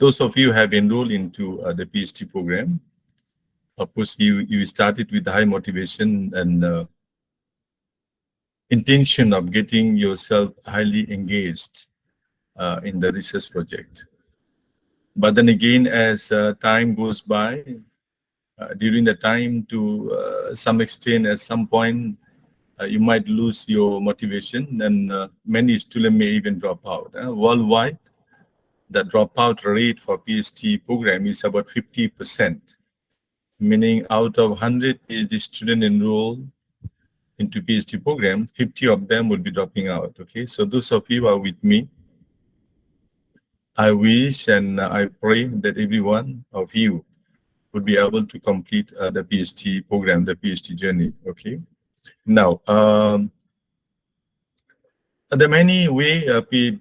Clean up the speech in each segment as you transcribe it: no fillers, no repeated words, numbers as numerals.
those of you who have enrolled into the PhD program, of course, you started with high motivation and intention of getting yourself highly engaged in the research project. But then again, as time goes by, during the time to some extent, at some point, you might lose your motivation, and many students may even drop out. Worldwide, the dropout rate for PhD program is about 50%, meaning out of 100 PhD students enrolled into PhD program, 50 of them will be dropping out. Okay, so those of you who are with me, I wish and I pray that every one of you would be able to complete the PhD program, the PhD journey. Okay, now there are many ways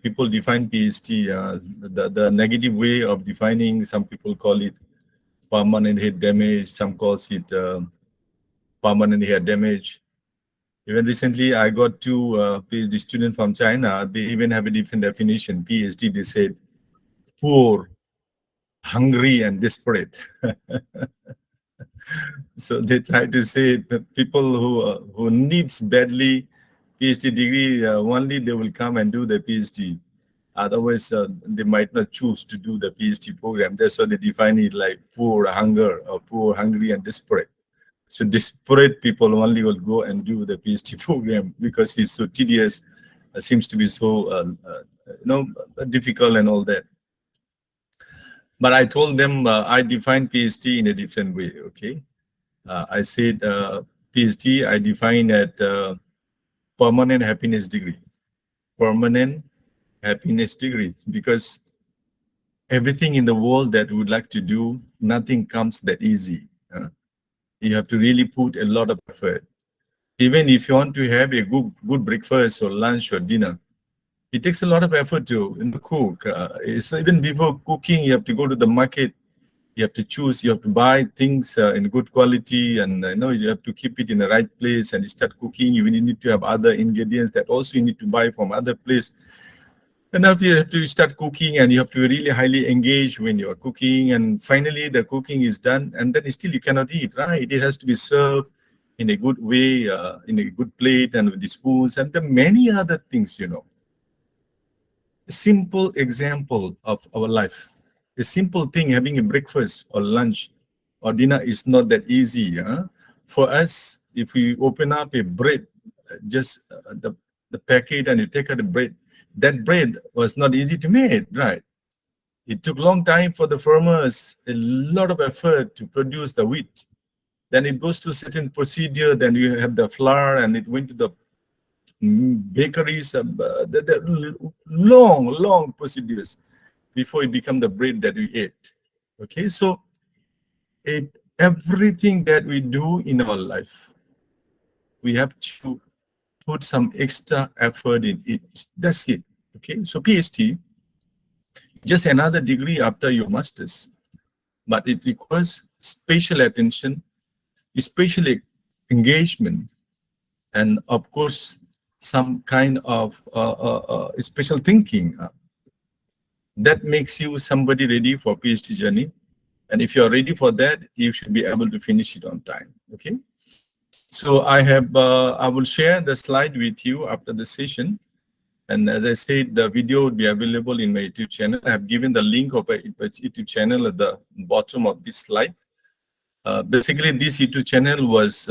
people define PhD. The negative way of defining, some people call it permanent head damage, some calls it permanent head damage. Even recently, I got two PhD students from China. They even have a different definition. PhD, they said, poor, hungry, and desperate. So they try to say that people who needs badly PhD degree, only they will come and do the PhD. Otherwise, they might not choose to do the PhD program. That's why they define it like poor, hunger, or poor, hungry, and desperate. So desperate people only will go and do the PhD program because it's so tedious, seems to be so difficult and all that. But I told them I define PhD in a different way. Okay, I said PhD I define at permanent happiness degree. Permanent happiness degree, because everything in the world that we would like to do, nothing comes that easy. You have to really put a lot of effort. Even if you want to have a good breakfast or lunch or dinner, it takes a lot of effort to cook. It's even before cooking, you have to go to the market. You have to choose. You have to buy things in good quality, and you have to keep it in the right place. And you start cooking. You need to have other ingredients that also you need to buy from other place. And after you have to start cooking, and you have to really highly engage when you are cooking. And finally, the cooking is done, and then still you cannot eat, right? It has to be served in a good way, in a good plate, and with the spoons, and the many other things, A simple example of our life. A simple thing, having a breakfast or lunch or dinner is not that easy. For us, if we open up a bread, just the packet, and you take out the bread, that bread was not easy to make, right? It took a long time for the farmers, a lot of effort to produce the wheat. Then it goes to a certain procedure, then you have the flour, and it went to the bakeries, the long procedures before it become the bread that we ate. Okay, so everything that we do in our life, we have to put some extra effort in it. That's it. Okay, so PhD, just another degree after your master's, but it requires special attention, special engagement, and of course, some kind of special thinking that makes you somebody ready for PhD journey. And if you are ready for that, you should be able to finish it on time. Okay. So I will share the slide with you after the session. And as I said, the video will be available in my YouTube channel. I have given the link of my YouTube channel at the bottom of this slide. Basically, this YouTube channel was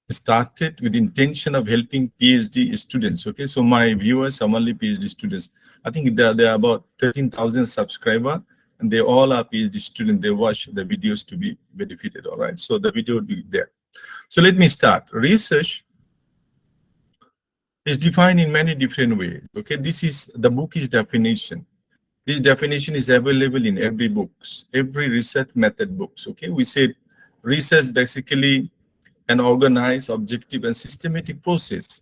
started with the intention of helping PhD students. Okay, so my viewers are only PhD students. I think there are about 13,000 subscribers, and they all are PhD students. They watch the videos to be benefited. All right, so the video will be there. So let me start. Research is defined in many different ways. Okay, this is the bookish definition. This definition is available in every books, every research method books. Okay, we said research basically an organized, objective, and systematic process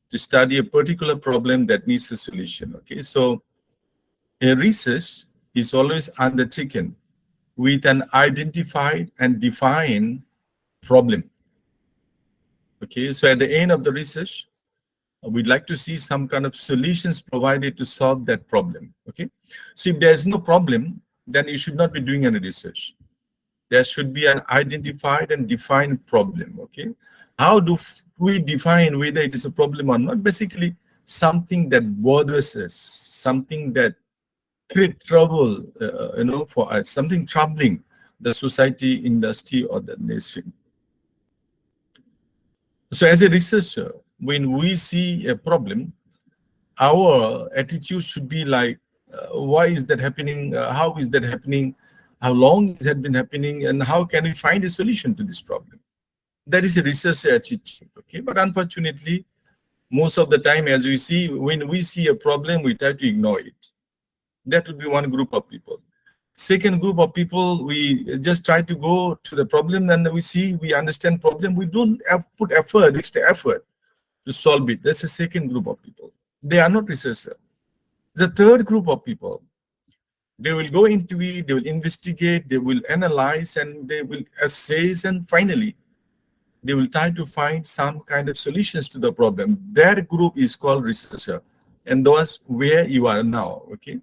to study a particular problem that needs a solution. Okay, so a research is always undertaken with an identified and defined problem. Okay, so at the end of the research, We'd like to see some kind of solutions provided to solve that problem. Okay, so if there's no problem, then you should not be doing any research. There should be an identified and defined problem. Okay, how do we define whether it is a problem or not? Basically, something that bothers us, something that create trouble, for us, something troubling the society, industry, or the nation. So as a researcher, when we see a problem, our attitude should be like, why is that happening? How is that happening? How long has that been happening? And how can we find a solution to this problem? That is a researcher attitude, okay? But unfortunately, most of the time, as we see, when we see a problem, we try to ignore it. That would be one group of people. Second group of people, we just try to go to the problem and we understand problem. We don't put extra effort to solve it. That's the second group of people. They are not researchers. The third group of people, they will go into it, they will investigate, they will analyze, and they will assess, and finally, they will try to find some kind of solutions to the problem. That group is called researcher. And that's where you are now, okay?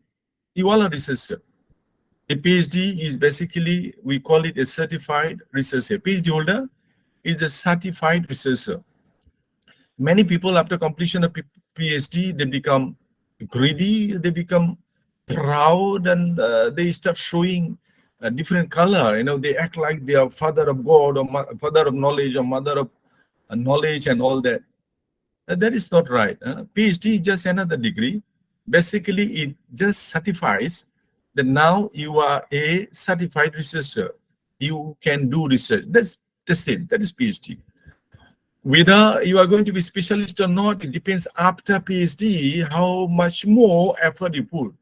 You all are researcher. A PhD is basically, we call it a certified researcher. PhD holder is a certified researcher. Many people, after completion of PhD, they become greedy, they become proud, and they start showing a different color. They act like they are father of God, or father of knowledge, or mother of knowledge, and all that. That is not right. PhD is just another degree. Basically, it just certifies that now you are a certified researcher. You can do research. That's it. That is PhD. Whether you are going to be specialist or not, it depends after PhD, how much more effort you put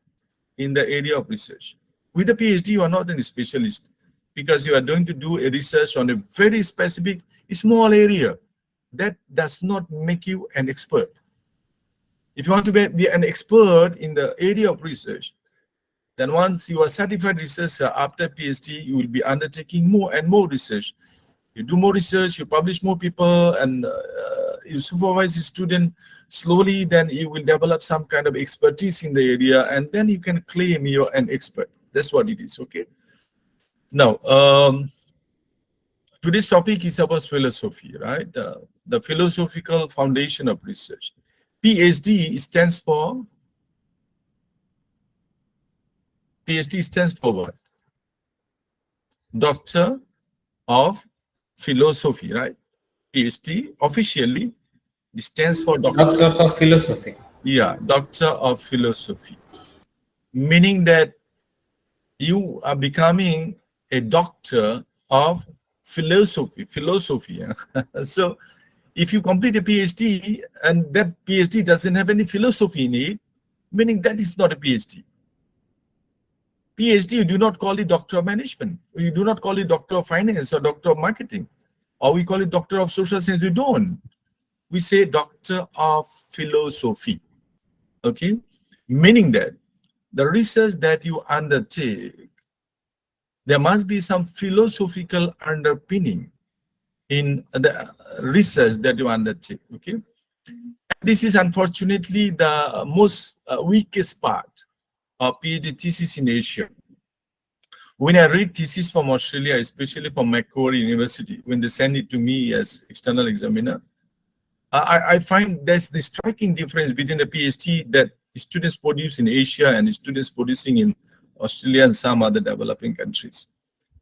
in the area of research. With a PhD, you are not a specialist because you are going to do a research on a very specific, small area. That does not make you an expert. If you want to be an expert in the area of research, then once you are certified researcher after PhD, you will be undertaking more and more research. You do more research, you publish more people, and you supervise the student slowly, then you will develop some kind of expertise in the area, and then you can claim you're an expert. That's what it is, okay? Now, today's topic is about philosophy, right? The philosophical foundation of research. PhD stands for what? Doctor of Philosophy, right? PhD officially stands for Doctors of Philosophy. Yeah, Doctor of Philosophy, meaning that you are becoming a doctor of philosophy. So if you complete a PhD and that PhD doesn't have any philosophy in it, meaning that is not a PhD. PhD, you do not call it Doctor of Management. You do not call it Doctor of Finance or Doctor of Marketing. Or we call it Doctor of Social Science. We don't. We say Doctor of Philosophy. Okay? Meaning that the research that you undertake, there must be some philosophical underpinning in the research that you undertake. Okay? This is unfortunately the most weakest part of PhD thesis in Asia. When I read thesis from Australia, especially from Macquarie University, when they send it to me as external examiner, I find there's the striking difference between the PhD that students produce in Asia and students producing in Australia and some other developing countries.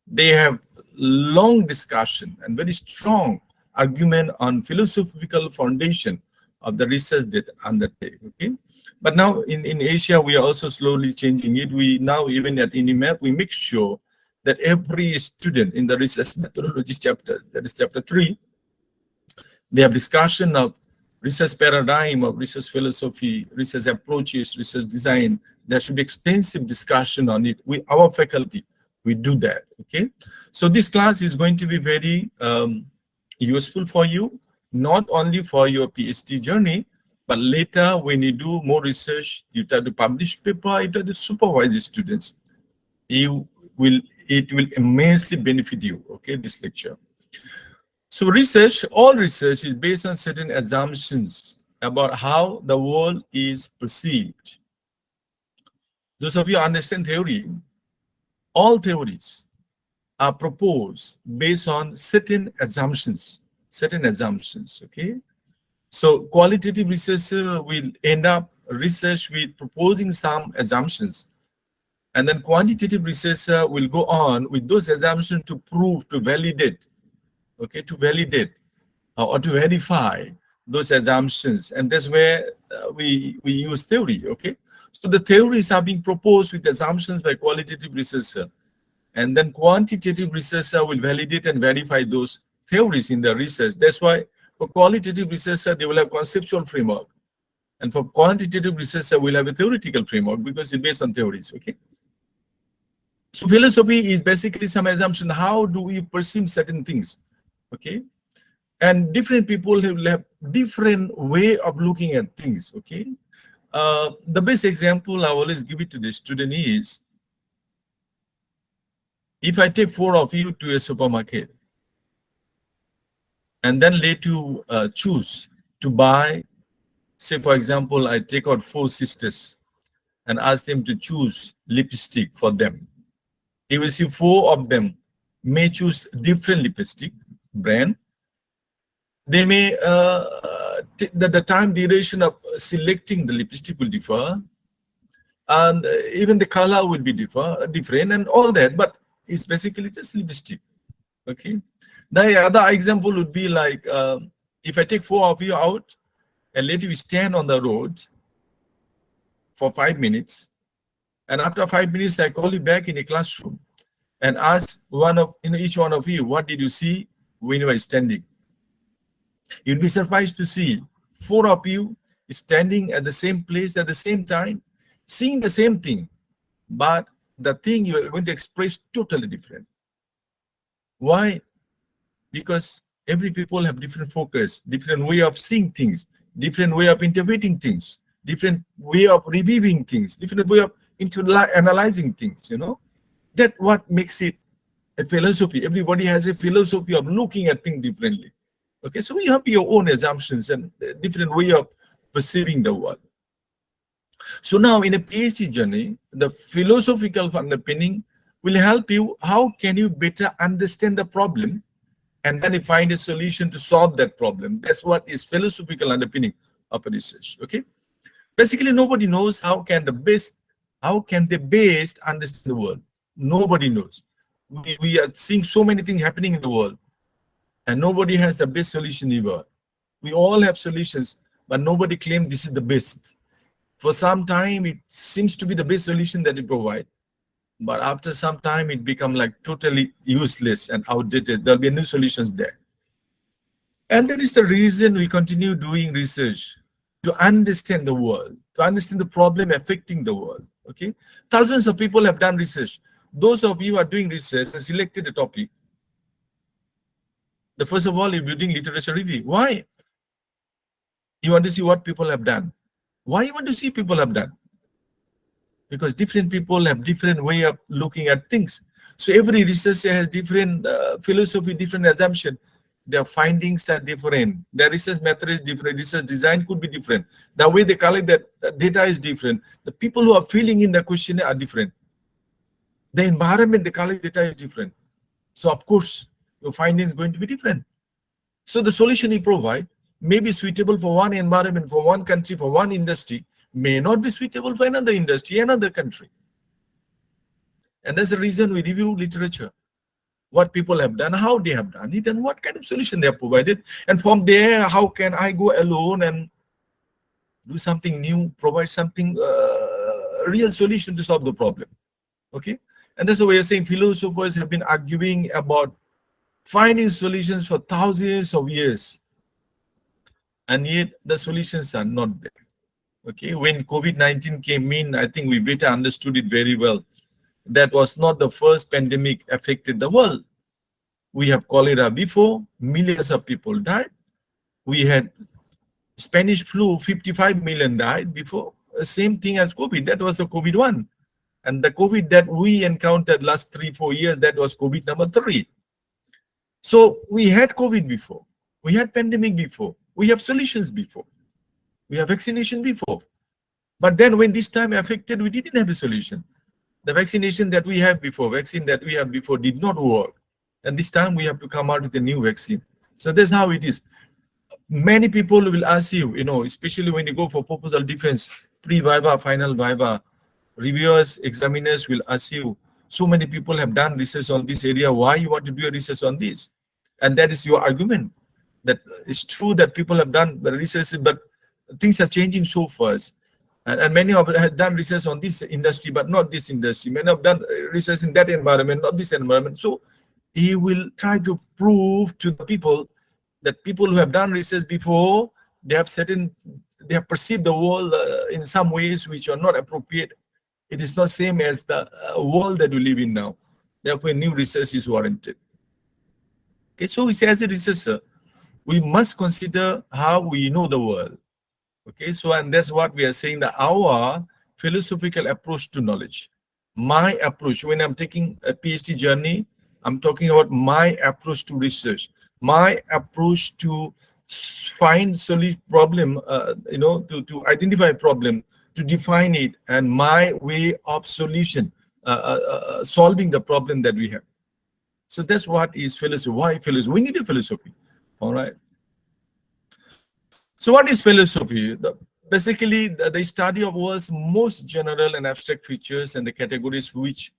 They have long discussion and very strong argument on philosophical foundation of the research that undertake. Okay, but now in Asia we are also slowly changing it. We now, even at INIMAP, we make sure that every student in the research methodologies chapter, that is chapter 3, they have discussion of research paradigm, of research philosophy, research approaches, research design. There should be extensive discussion on it. With our faculty, we do that. Okay, so this class is going to be very useful for you, not only for your PhD journey, but later when you do more research, you try to publish paper, you try to supervise the students. It will immensely benefit you. Okay, this lecture. So research, all research is based on certain assumptions about how the world is perceived. Those of you who understand theory, all theories are proposed based on certain assumptions, okay? So qualitative researcher will end up research with proposing some assumptions, and then quantitative researcher will go on with those assumptions to prove, to validate, okay, to validate or to verify those assumptions. And that's where we use theory, okay? So the theories are being proposed with assumptions by qualitative researcher, and then quantitative researcher will validate and verify those theories in their research. That's why for qualitative researcher, they will have conceptual framework. And for quantitative researcher, we'll have a theoretical framework because it's based on theories, okay? So philosophy is basically some assumption. How do we perceive certain things, okay? And different people will have different way of looking at things, okay? The best example I always give it to the student is, if I take 4 of you to a supermarket and then let you choose to buy, say for example, I take out 4 sisters and ask them to choose lipstick for them. You will see 4 of them may choose different lipstick brand. They may, the time duration of selecting the lipstick will differ, and even the color will be different and all that, but it's basically just lipstick, okay? The other example would be like, if I take 4 of you out and let you stand on the road for 5 minutes, and after 5 minutes, I call you back in a classroom and ask each one of you, what did you see when you were standing? You'll be surprised to see 4 of you standing at the same place at the same time, seeing the same thing, but the thing you are going to express totally different. Why? Because every people have different focus, different way of seeing things, different way of interpreting things, different way of reviewing things, different way of analyzing things, you know. That's what makes it a philosophy. Everybody has a philosophy of looking at things differently. Okay, so you have your own assumptions and different way of perceiving the world. So now in a PhD journey, the philosophical underpinning will help you. How can you better understand the problem and then you find a solution to solve that problem? That's what is philosophical underpinning of a research, okay? Basically, nobody knows how can the best understand the world. Nobody knows. We are seeing so many things happening in the world, and nobody has the best solution ever. We all have solutions, but nobody claims this is the best. For some time, it seems to be the best solution that we provide, but after some time, it becomes like totally useless and outdated. There'll be new solutions there. And that is the reason we continue doing research, to understand the world, to understand the problem affecting the world, okay? Thousands of people have done research. Those of you who are doing research and selected a topic, the first of all, you're doing literature review. Why? You want to see what people have done. Why you want to see people have done? Because different people have different way of looking at things. So every researcher has different philosophy, different assumption. Their findings are different. Their research method is different. Research design could be different. The way they collect that data is different. The people who are filling in the questionnaire are different. The environment they collect data is different. So of course, your findings is going to be different. So the solution you provide may be suitable for one environment, for one country, for one industry, may not be suitable for another industry, another country. And that's the reason we review literature. What people have done, how they have done it, and what kind of solution they have provided. And from there, how can I go alone and do something new, provide something, real solution to solve the problem, okay? And that's the way you're saying philosophers have been arguing about finding solutions for thousands of years, and yet the solutions are not there. Okay, when COVID-19 came in, I think we better understood it very well. That was not the first pandemic affected the world. We have cholera before, millions of people died. We had Spanish flu, 55 million died before. Same thing as COVID, that was the COVID one. And the COVID that we encountered last 3-4 years, that was COVID number 3. So we had COVID before, we had pandemic before, we have solutions before. We have vaccination before. But then when this time affected, we didn't have a solution. The vaccination that we had before, vaccine that we had before did not work. And this time we have to come out with a new vaccine. So that's how it is. Many people will ask you, especially when you go for proposal defense, pre-viva, final viva, reviewers, examiners will ask you, so many people have done research on this area, why you want to do a research on this? And that is your argument. That it's true that people have done the research, but things are changing so fast. And many of them have done research on this industry, but not this industry. Many have done research in that environment, not this environment. So he will try to prove to the people that people who have done research before, they have perceived the world in some ways which are not appropriate. It is not same as the world that we live in now. Therefore, new research is warranted. Okay, so we say as a researcher, we must consider how we know the world. Okay, so and that's what we are saying, that our philosophical approach to knowledge, my approach when I'm taking a PhD journey, I'm talking about my approach to research, my approach to find solve problem, to identify a problem, to define it, and my way of solution, solving the problem that we have. So that's what is philosophy. Why philosophy? We need a philosophy. All right. So what is philosophy? Basically, the study of world's most general and abstract features and the categories which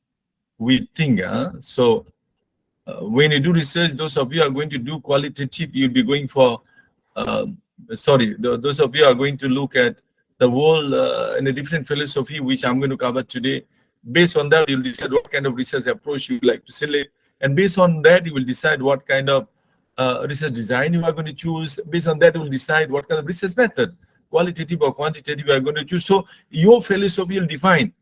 we think. So when you do research, those of you are going to do qualitative, you'll be going for, those of you are going to look at the world in a different philosophy, which I'm going to cover today. Based on that, you'll decide what kind of research approach you would like to select. And based on that, you will decide what kind of research design you are going to choose. Based on that, you will decide what kind of research method, qualitative or quantitative, you are going to choose. So your philosophy will define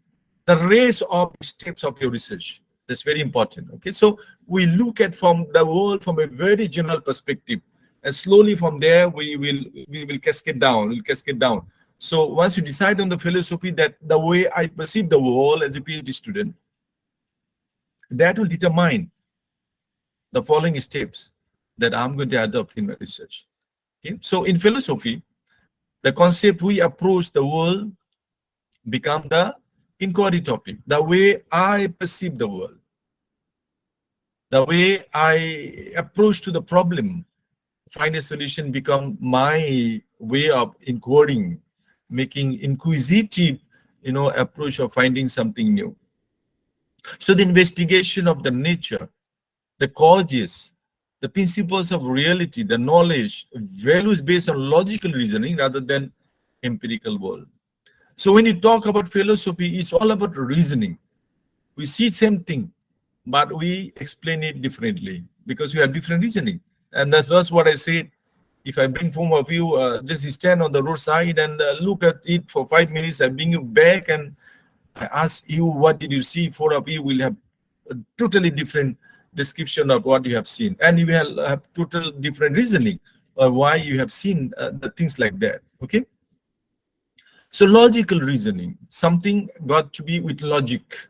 the race of steps of your research. That's very important. Okay, so we look at from the world from a very general perspective, and slowly from there we will cascade down. We'll cascade down. So once you decide on the philosophy, that the way I perceive the world as a PhD student, that will determine the following steps that I'm going to adopt in my research. Okay? So in philosophy, the concept we approach the world become the inquiry topic, the way I perceive the world, the way I approach to the problem, find a solution become my way of inquiring, making inquisitive, approach of finding something new. So the investigation of the nature, the causes, the principles of reality, the knowledge, values based on logical reasoning rather than empirical world. So when you talk about philosophy, it's all about reasoning. We see the same thing, but we explain it differently because we have different reasoning. And that's what I said. If I bring four of you, just stand on the roadside and look at it for 5 minutes, I bring you back and I ask you, what did you see? Four of you will have a totally different description of what you have seen. And you will have total different reasoning of why you have seen the things like that. Okay? So logical reasoning, something got to be with logic,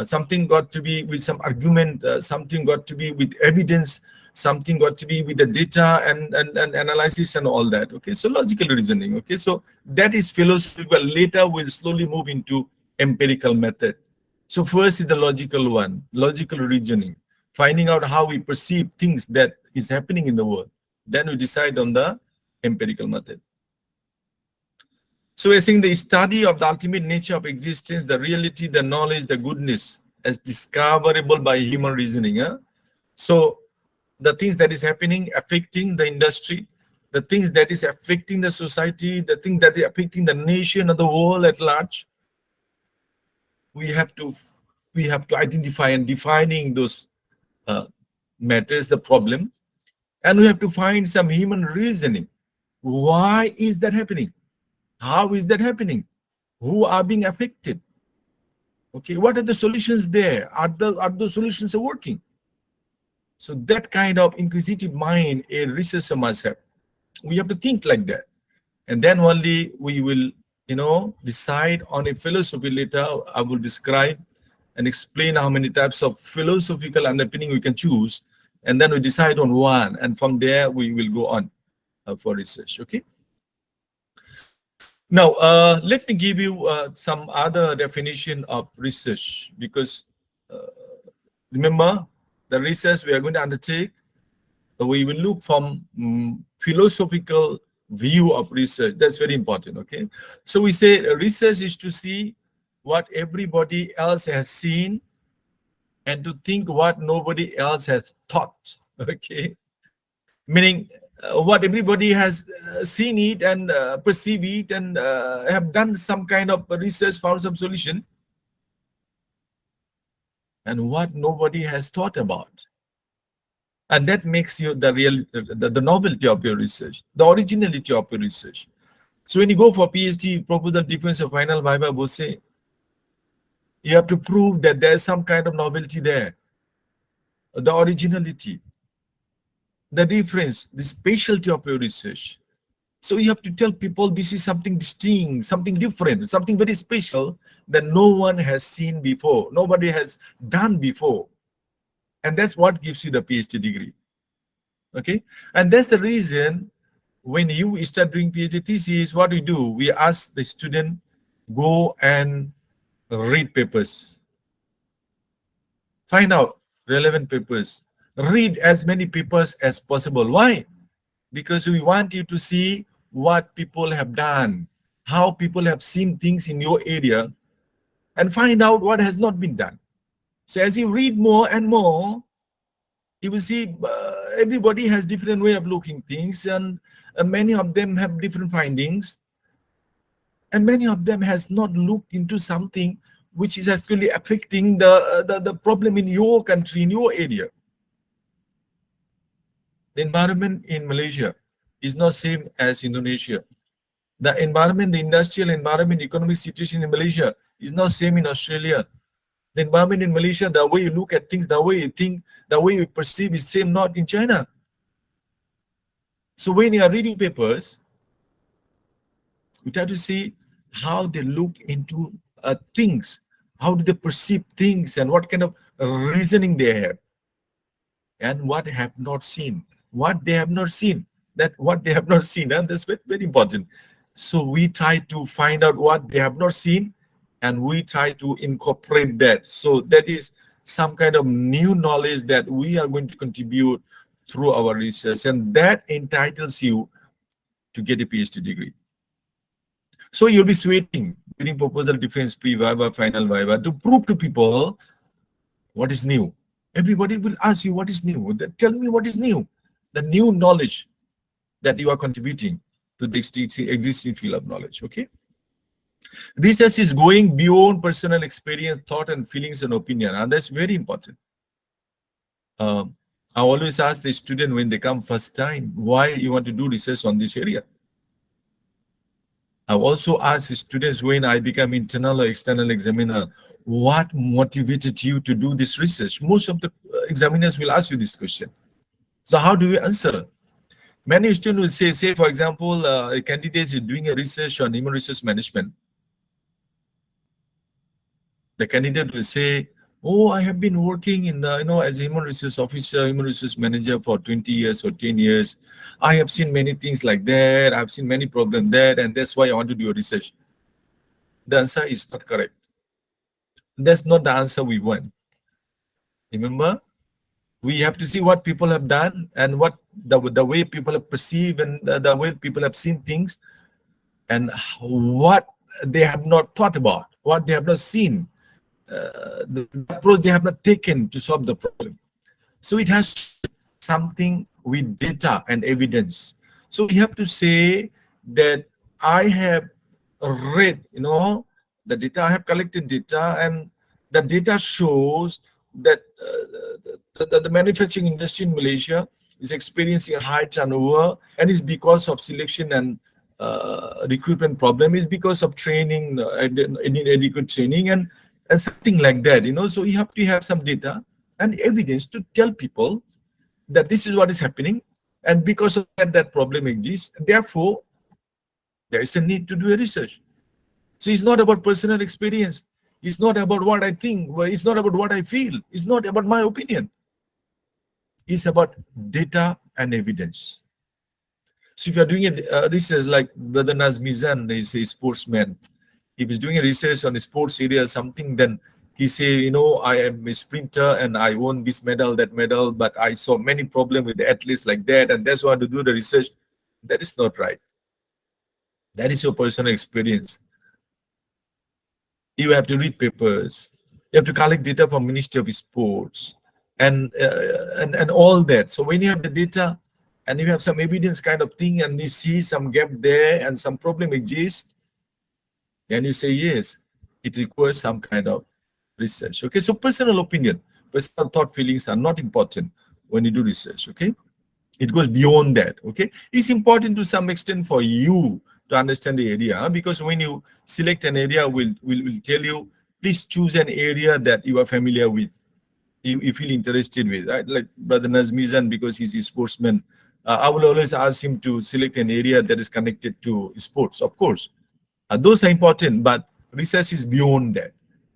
something got to be with some argument, something got to be with evidence, something got to be with the data and analysis and all that. Okay, so logical reasoning. Okay, so that is philosophy, but later we'll slowly move into empirical method. So first is the logical one, logical reasoning, finding out how we perceive things that is happening in the world. Then we decide on the empirical method. So we're saying the study of the ultimate nature of existence, the reality, the knowledge, the goodness as discoverable by human reasoning. So the things that is happening, affecting the industry, the things that is affecting the society, the things that is affecting the nation or the world at large, we have to identify and defining those matters, the problem, and we have to find some human reasoning. Why is that happening? How is that happening? Who are being affected? Okay, what are the solutions there? Are those solutions working? So that kind of inquisitive mind a researcher must have. We have to think like that. And then only we will, decide on a philosophy. Later, I will describe and explain how many types of philosophical underpinning we can choose. And then we decide on one. And from there, we will go on for research, okay? Now, let me give you some other definition of research, because remember, the research we are going to undertake, we will look from philosophical view of research. That's very important, okay? So we say research is to see what everybody else has seen and to think what nobody else has thought, okay? Meaning what everybody has seen it and perceive it and have done some kind of research, found some solution, and what nobody has thought about. And that makes you the novelty of your research, the originality of your research. So when you go for PhD, proposal, defense, or final viva, both say, you have to prove that there's some kind of novelty there, the originality, the difference, the specialty of your research. So you have to tell people this is something distinct, something different, something very special that no one has seen before, nobody has done before. And that's what gives you the PhD degree. Okay, and that's the reason when you start doing PhD thesis, what we do, we ask the student, go and read papers, find out relevant papers, read as many papers as possible. Why? Because we want you to see what people have done, how people have seen things in your area, and find out what has not been done. So as you read more and more, you will see everybody has different way of looking things, and many of them have different findings, and many of them has not looked into something which is actually affecting the problem in your country, in your area. The environment in Malaysia is not same as Indonesia. The environment, the industrial environment, economic situation in Malaysia is not same in Australia. The environment in Malaysia, the way you look at things, the way you think, the way you perceive is same not in China. So when you are reading papers, you try to see how they look into things, how do they perceive things, and what kind of reasoning they have, and what have not seen, what they have not seen, and that's very, very important. So we try to find out what they have not seen, and we try to incorporate that. So that is some kind of new knowledge that we are going to contribute through our research, and that entitles you to get a PhD degree. So you'll be sweating during proposal, defense, pre-viva, final viva to prove to people what is new. Everybody will ask you what is new. Tell me what is new. The new knowledge that you are contributing to the existing field of knowledge, okay? Research is going beyond personal experience, thought, and feelings and opinion, and that's very important. I always ask the student when they come first time, why you want to do research on this area? I also ask students when I become internal or external examiner, what motivated you to do this research? Most of the examiners will ask you this question. So how do you answer? Many students will say for example, a candidate is doing a research on human resource management. The candidate will say, oh, I have been working in the, as a human resource officer, human resource manager for 20 years or 10 years. I have seen many things like that. I've seen many problems there, and that's why I want to do a research. The answer is not correct. That's not the answer we want. Remember, we have to see what people have done and what the way people have perceived and the way people have seen things, and what they have not thought about, what they have not seen, the approach they have not taken to solve the problem. So it has something with data and evidence. So we have to say that I have read, the data, I have collected data, and the data shows that the manufacturing industry in Malaysia is experiencing a high turnover, and it's because of selection and recruitment problem. It's because of training, adequate training, and something like that. So you have to have some data and evidence to tell people that this is what is happening, and because of that problem exists. Therefore, there is a need to do a research. So it's not about personal experience. It's not about what I think. It's not about what I feel. It's not about my opinion. It's about data and evidence. So if you're doing a research like Brother Nazmizan is a sportsman, if he's doing a research on a sports area or something, then he say, you know, I am a sprinter and I won this medal, that medal, but I saw many problems with the athletes like that, and that's why to do the research. That is not right. That is your personal experience. You have to read papers. You have to collect data from Ministry of Sports and all that. So when you have the data and you have some evidence kind of thing and you see some gap there and some problem exists, then you say, yes, it requires some kind of research. Okay, so personal opinion, personal thought, feelings are not important when you do research. Okay, it goes beyond that. Okay, it's important to some extent for you to understand the area, because when you select an area, we'll tell you, please choose an area that you are familiar with, you feel interested with, right? Like Brother Nazmizan, because he's a sportsman, I will always ask him to select an area that is connected to sports, of course. Those are important, but research is beyond that.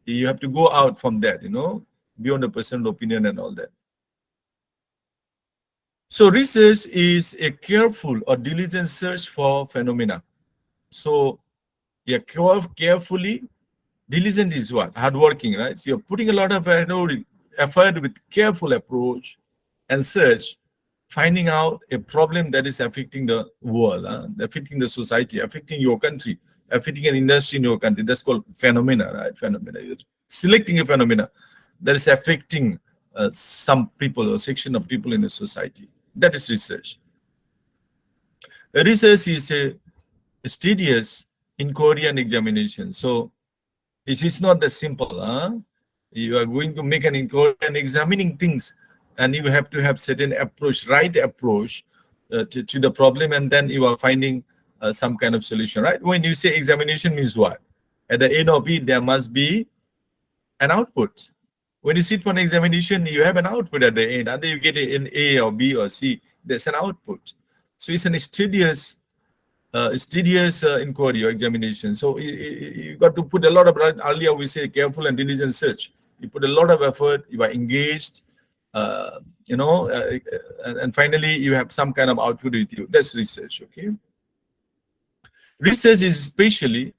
You have to go out from that, you know, beyond the personal opinion and all that. So research is a careful or diligent search for phenomena. So yeah, carefully, diligent is what? Hardworking, right? So you're putting a lot of effort with careful approach and search, finding out a problem that is affecting the world, affecting the society, affecting your country, affecting an industry in your country. That's called phenomena, right? Phenomena. You're selecting a phenomena that is affecting some people or section of people in a society. That is research. Research is a studious inquiry and examination. So it's not that simple. You are going to make an inquiry and examining things, and you have to have certain approach, right approach to the problem, and then you are finding some kind of solution, right? When you say examination means what? At the end of it, there must be an output. When you sit for an examination, you have an output at the end. Either you get an A or B or C, there's an output. So it's an studious inquiry or examination. So you got to put a lot of, earlier we say careful and diligent search. You put a lot of effort, you are engaged, and finally you have some kind of output with you. That's research, okay? Research is especially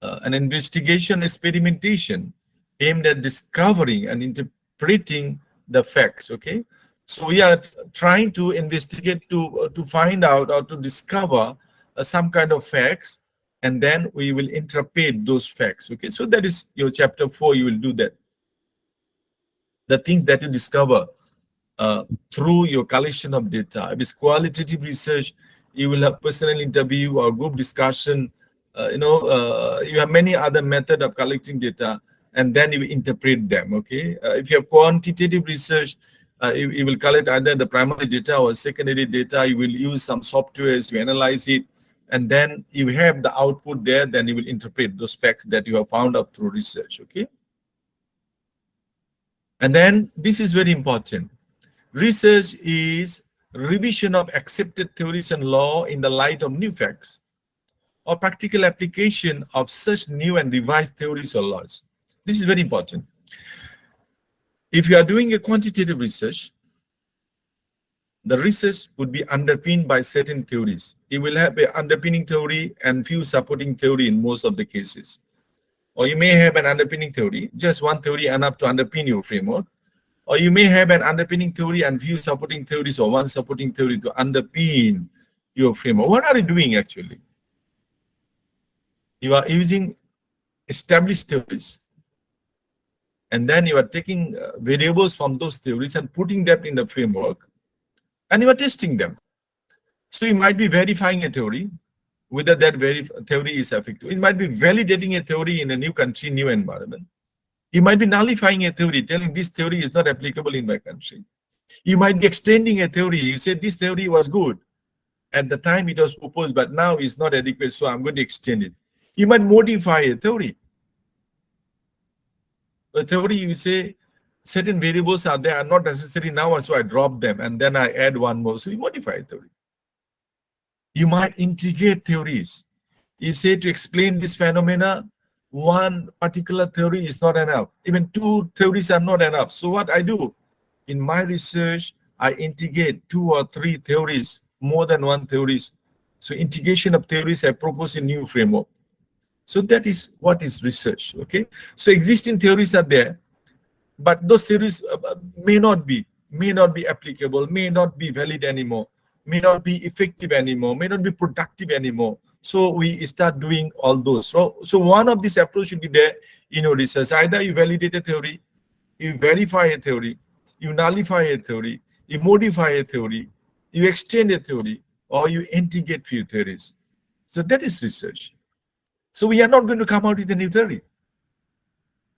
an investigation, experimentation aimed at discovering and interpreting the facts, okay? So we are trying to investigate to find out or to discover some kind of facts, and then we will interpret those facts, okay? So that is your chapter 4, you will do that. The things that you discover through your collection of data. If it's qualitative research, you will have personal interview or group discussion. You have many other methods of collecting data, and then you interpret them, okay? If you have quantitative research, you will collect either the primary data or secondary data. You will use some softwares to analyze it, and then you have the output there, then you will interpret those facts that you have found out through research, okay? And then this is very important. Research is revision of accepted theories and law in the light of new facts, or practical application of such new and revised theories or laws. This is very important. If you are doing a quantitative research, the research would be underpinned by certain theories. It will have an underpinning theory and few supporting theory in most of the cases. Or you may have an underpinning theory, just one theory enough to underpin your framework. Or you may have an underpinning theory and few supporting theories, or one supporting theory to underpin your framework. What are you doing actually? You are using established theories, and then you are taking variables from those theories and putting them in the framework, and you are testing them. So you might be verifying a theory, whether that theory is effective. It might be validating a theory in a new country, new environment. You might be nullifying a theory, telling this theory is not applicable in my country. You might be extending a theory. You say this theory was good at the time it was proposed, but now it's not adequate, so I'm going to extend it. You might modify a theory. A theory, you say certain variables are there, are not necessary now, so I drop them, and then I add one more. So you modify a theory. You might integrate theories. You say to explain this phenomena, one particular theory is not enough. Even two theories are not enough. So what I do in my research, I integrate 2 or 3 theories more than one theories. So integration of theories have proposed a new framework. So that is what is research, okay? So existing theories are there, but those theories may not be applicable, may not be valid anymore, may not be effective anymore, may not be productive anymore. So we start doing all those. So one of this approach should be there in your research. Either you validate a theory, you verify a theory, you nullify a theory, you modify a theory, you extend a theory, or you integrate few theories. So that is research. So we are not going to come out with a new theory.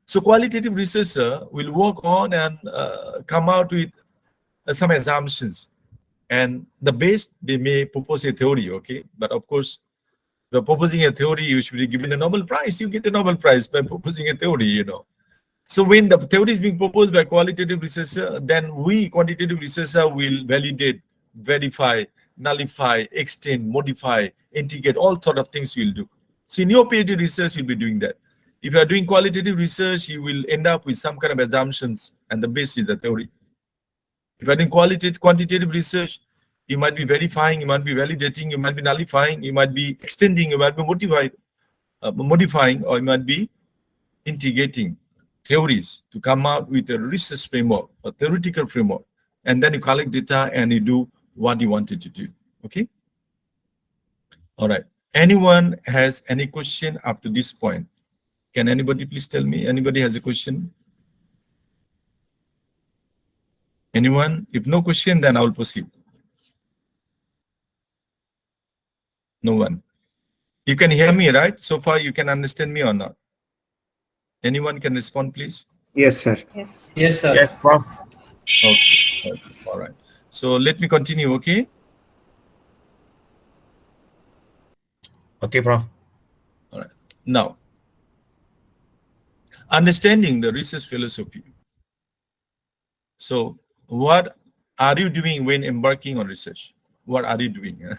So qualitative researcher will work on and come out with some assumptions. And the base, they may propose a theory, okay? But of course, you're proposing a theory, you should be given a Nobel Prize. You get a Nobel Prize by proposing a theory, you know. So when the theory is being proposed by qualitative researcher, then we, quantitative researcher, will validate, verify, nullify, extend, modify, integrate, all sort of things we'll do. So in your PhD research, you'll be doing that. If you are doing qualitative research, you will end up with some kind of assumptions, and the base is the theory. If you are doing quantitative research, you might be verifying, you might be validating, you might be nullifying, you might be extending, you might be modifying, or you might be integrating theories to come out with a research framework, a theoretical framework, and then you collect data and you do what you wanted to do. Okay. All right. Anyone has any question up to this point? Can anybody please tell me? Anybody has a question? Anyone? If no question, then I will proceed. No one. You can hear me, right? So far, you can understand me or not? Anyone can respond, please? Yes, sir. Yes. Yes, sir. Yes, Prof. Okay. All right. So let me continue, okay? Okay, Prof. All right. Now, understanding the research philosophy. So what are you doing when embarking on research? What are you doing?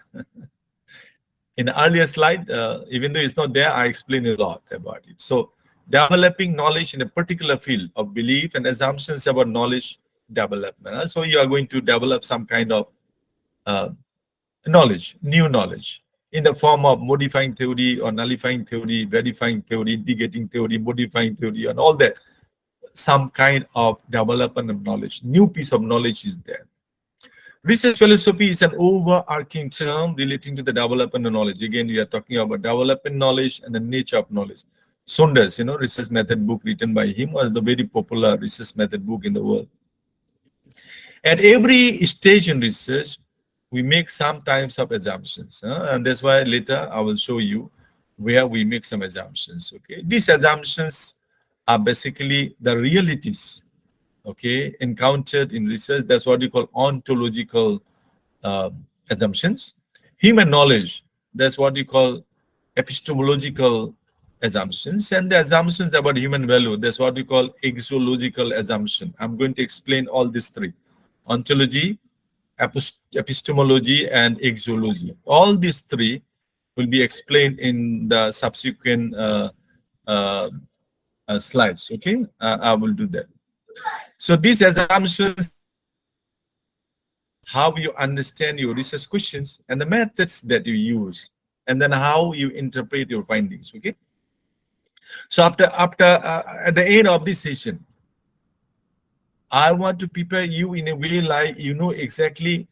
In the earlier slide, even though it's not there, I explained a lot about it. So developing knowledge in a particular field of belief and assumptions about knowledge development. So you are going to develop some kind of knowledge, new knowledge, in the form of modifying theory or nullifying theory, verifying theory, integrating theory, modifying theory, and all that. Some kind of development of knowledge, new piece of knowledge is there. Research philosophy is an overarching term relating to the development of knowledge. Again, we are talking about development knowledge and the nature of knowledge. Saunders, research method book written by him was the very popular research method book in the world. At every stage in research, we make some types of assumptions, and that's why later I will show you where we make some assumptions. Okay, these assumptions are basically the realities, okay, encountered in research. That's what we call ontological assumptions. Human knowledge, that's what we call epistemological assumptions, and the assumptions about human value, that's what we call axiological assumption. I'm going to explain all these three: ontology, epistemology, and axiology. All these three will be explained in the subsequent slides. Okay, I will do that. So these assumptions, how you understand your research questions and the methods that you use, and then how you interpret your findings. Okay. So after at the end of this session, I want to prepare you in a way like you know exactly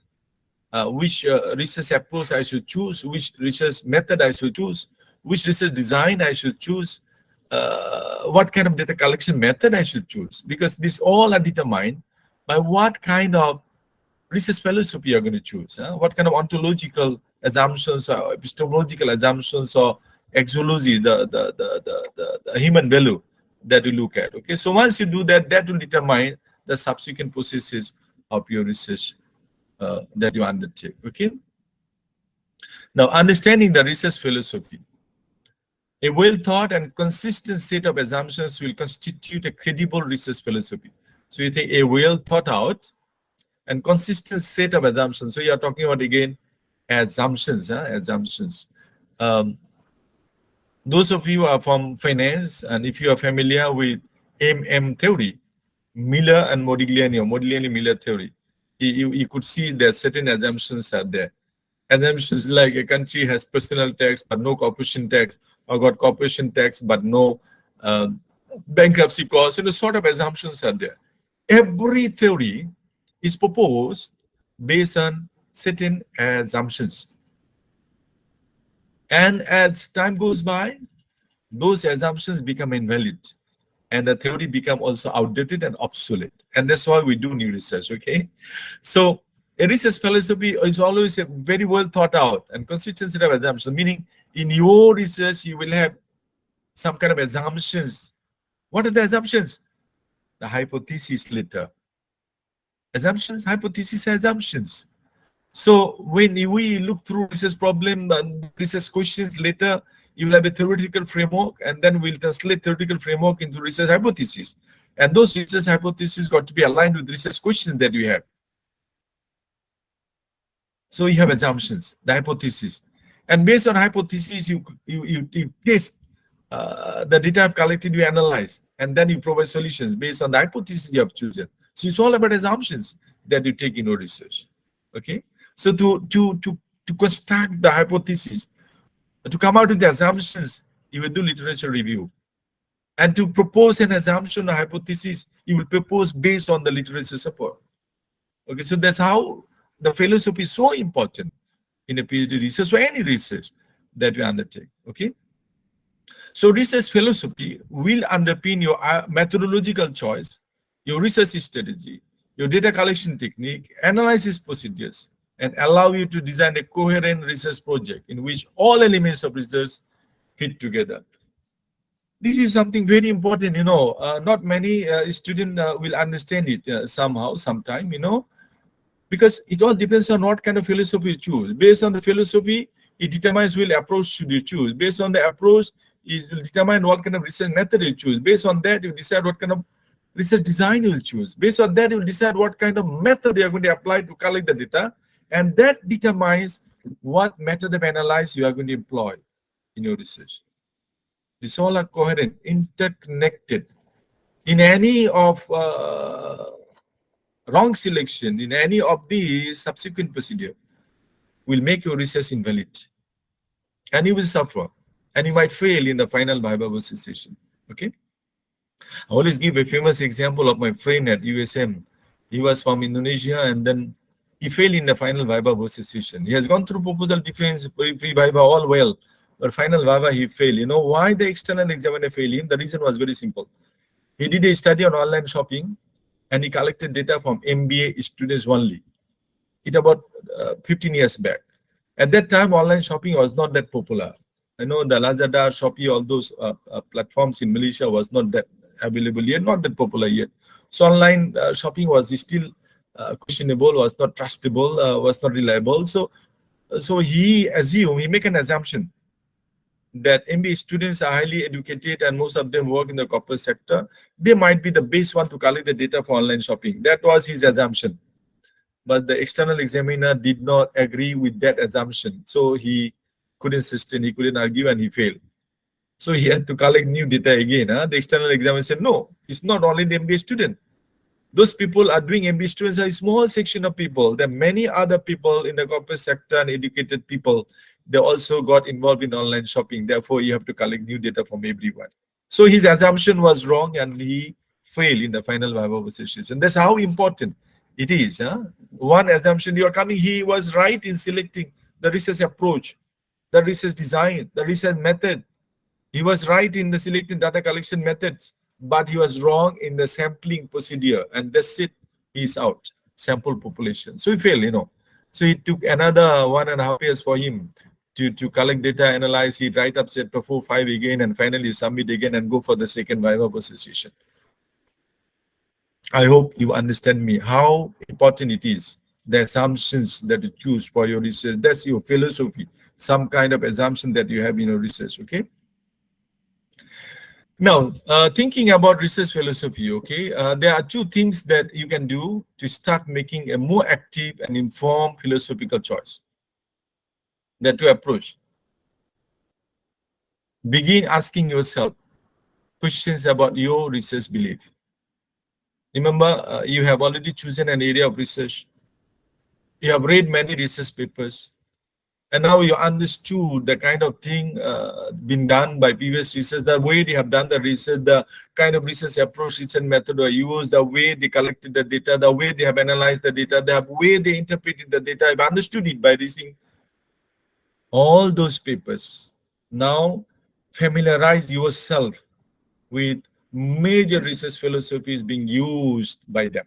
which research approach I should choose, which research method I should choose, which research design I should choose, what kind of data collection method I should choose, because these all are determined by what kind of research philosophy you're going to choose, what kind of ontological assumptions or epistemological assumptions or axiology, the human value that you look at. Okay, so once you do that, that will determine the subsequent processes of your research that you undertake. Okay. Now, understanding the research philosophy. A well-thought and consistent set of assumptions will constitute a credible research philosophy. So you think a well-thought-out and consistent set of assumptions. So you are talking about, again, assumptions. Assumptions. Those of you are from finance, and if you are familiar with theory, Miller and Modigliani, or Modigliani-Miller theory, you could see that certain assumptions are there. Assumptions like a country has personal tax but no corporation tax, or got corporation tax but no uh, bankruptcy costs, sort of assumptions are there. Every theory is proposed based on certain assumptions. And as time goes by, those assumptions become invalid and the theory become also outdated and obsolete. And that's why we do new research, okay? So a research philosophy is always a very well thought out and consistent set of assumptions, meaning in your research, you will have some kind of assumptions. What are the assumptions? The hypothesis later. Assumptions, hypothesis, assumptions. So when we look through research problem and research questions later, you will have a theoretical framework, and then we'll translate theoretical framework into research hypotheses. And those research hypotheses got to be aligned with research questions that you have. So you have assumptions, the hypothesis. And based on hypotheses, you test the data I've collected, you analyze, and then you provide solutions based on the hypothesis you have chosen. So it's all about assumptions that you take in your research. Okay? So to construct the hypothesis, to come out with the assumptions, you will do literature review. And to propose an assumption or hypothesis, you will propose based on the literature support. Okay, so that's how the philosophy is so important in a PhD research or any research that we undertake. Okay, so research philosophy will underpin your methodological choice, your research strategy, your data collection technique, analysis procedures, and allow you to design a coherent research project in which all elements of research fit together. This is something very important, not many students will understand it somehow, sometime, because it all depends on what kind of philosophy you choose. Based on the philosophy, it determines which approach should you choose. Based on the approach, it will determine what kind of research method you choose. Based on that, you decide what kind of research design you will choose. Based on that, you will decide what kind of method you are going to apply to collect the data. And that determines what method of analysis you are going to employ in your research. These all are coherent, interconnected. In any of wrong selection, in any of the subsequent procedure, will make your research invalid. And you will suffer. And you might fail in the final viva voce session. Okay? I always give a famous example of my friend at USM. He was from Indonesia, and then he failed in the final viva voce session. He has gone through proposal defense, pre-viva, all well. But final viva, he failed. You know why the external examiner failed him? The reason was very simple. He did a study on online shopping, and he collected data from MBA students only. It about 15 years back. At that time, online shopping was not that popular. I know the Lazada, Shopee, all those platforms in Malaysia was not that available yet, not that popular yet. So online shopping was still questionable, was not trustable, was not reliable. So he assumed, he make an assumption that MBA students are highly educated and most of them work in the corporate sector. They might be the best one to collect the data for online shopping. That was his assumption. But the external examiner did not agree with that assumption. So he couldn't sustain, he couldn't argue, and he failed. So he had to collect new data again. The external examiner said, no, it's not only the MBA student. Those people are doing MBA students are a small section of people. There are many other people in the corporate sector and educated people. They also got involved in online shopping. Therefore, you have to collect new data from everyone. So his assumption was wrong and he failed in the final viva session. And that's how important it is. One assumption you are coming, he was right in selecting the research approach, the research design, the research method. He was right in the selecting data collection methods, but he was wrong in the sampling procedure. And that's it, he's out, sample population. So he failed, So it took another 1.5 years for him to collect data, analyze it, write up set 4, 5 again, and finally submit again and go for the second viva session. I hope you understand me, how important it is, the assumptions that you choose for your research. That's your philosophy, some kind of assumption that you have in your research, okay? Now, thinking about research philosophy, okay, there are two things that you can do to start making a more active and informed philosophical choice. There are two approaches. Begin asking yourself questions about your research belief. Remember, you have already chosen an area of research. You have read many research papers. And now you understood the kind of thing been done by previous research, the way they have done the research, the kind of research approach, research method or used, the way they collected the data, the way they have analyzed the data, the way they interpreted the data. I've understood it by reading all those papers. Now familiarize yourself with major research philosophies being used by them.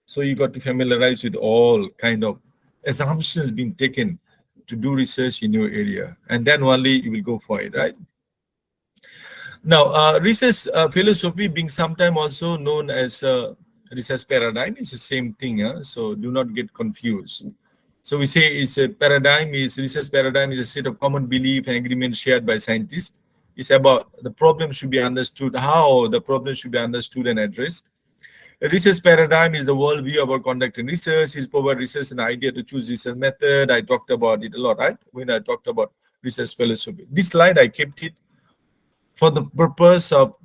So you got to familiarize with all kind of assumptions being taken to do research in your area, and then only you will go for it, right? Now, research philosophy being sometimes also known as research paradigm is the same thing, huh? So do not get confused. So we say it's a paradigm, is research paradigm is a set of common belief and agreement shared by scientists. It's about the problem should be understood, how the problem should be understood and addressed. A research paradigm is the worldview about conducting research. It's provide research an idea to choose research method. I talked about it a lot, right? When I talked about research philosophy. This slide, I kept it for the purpose of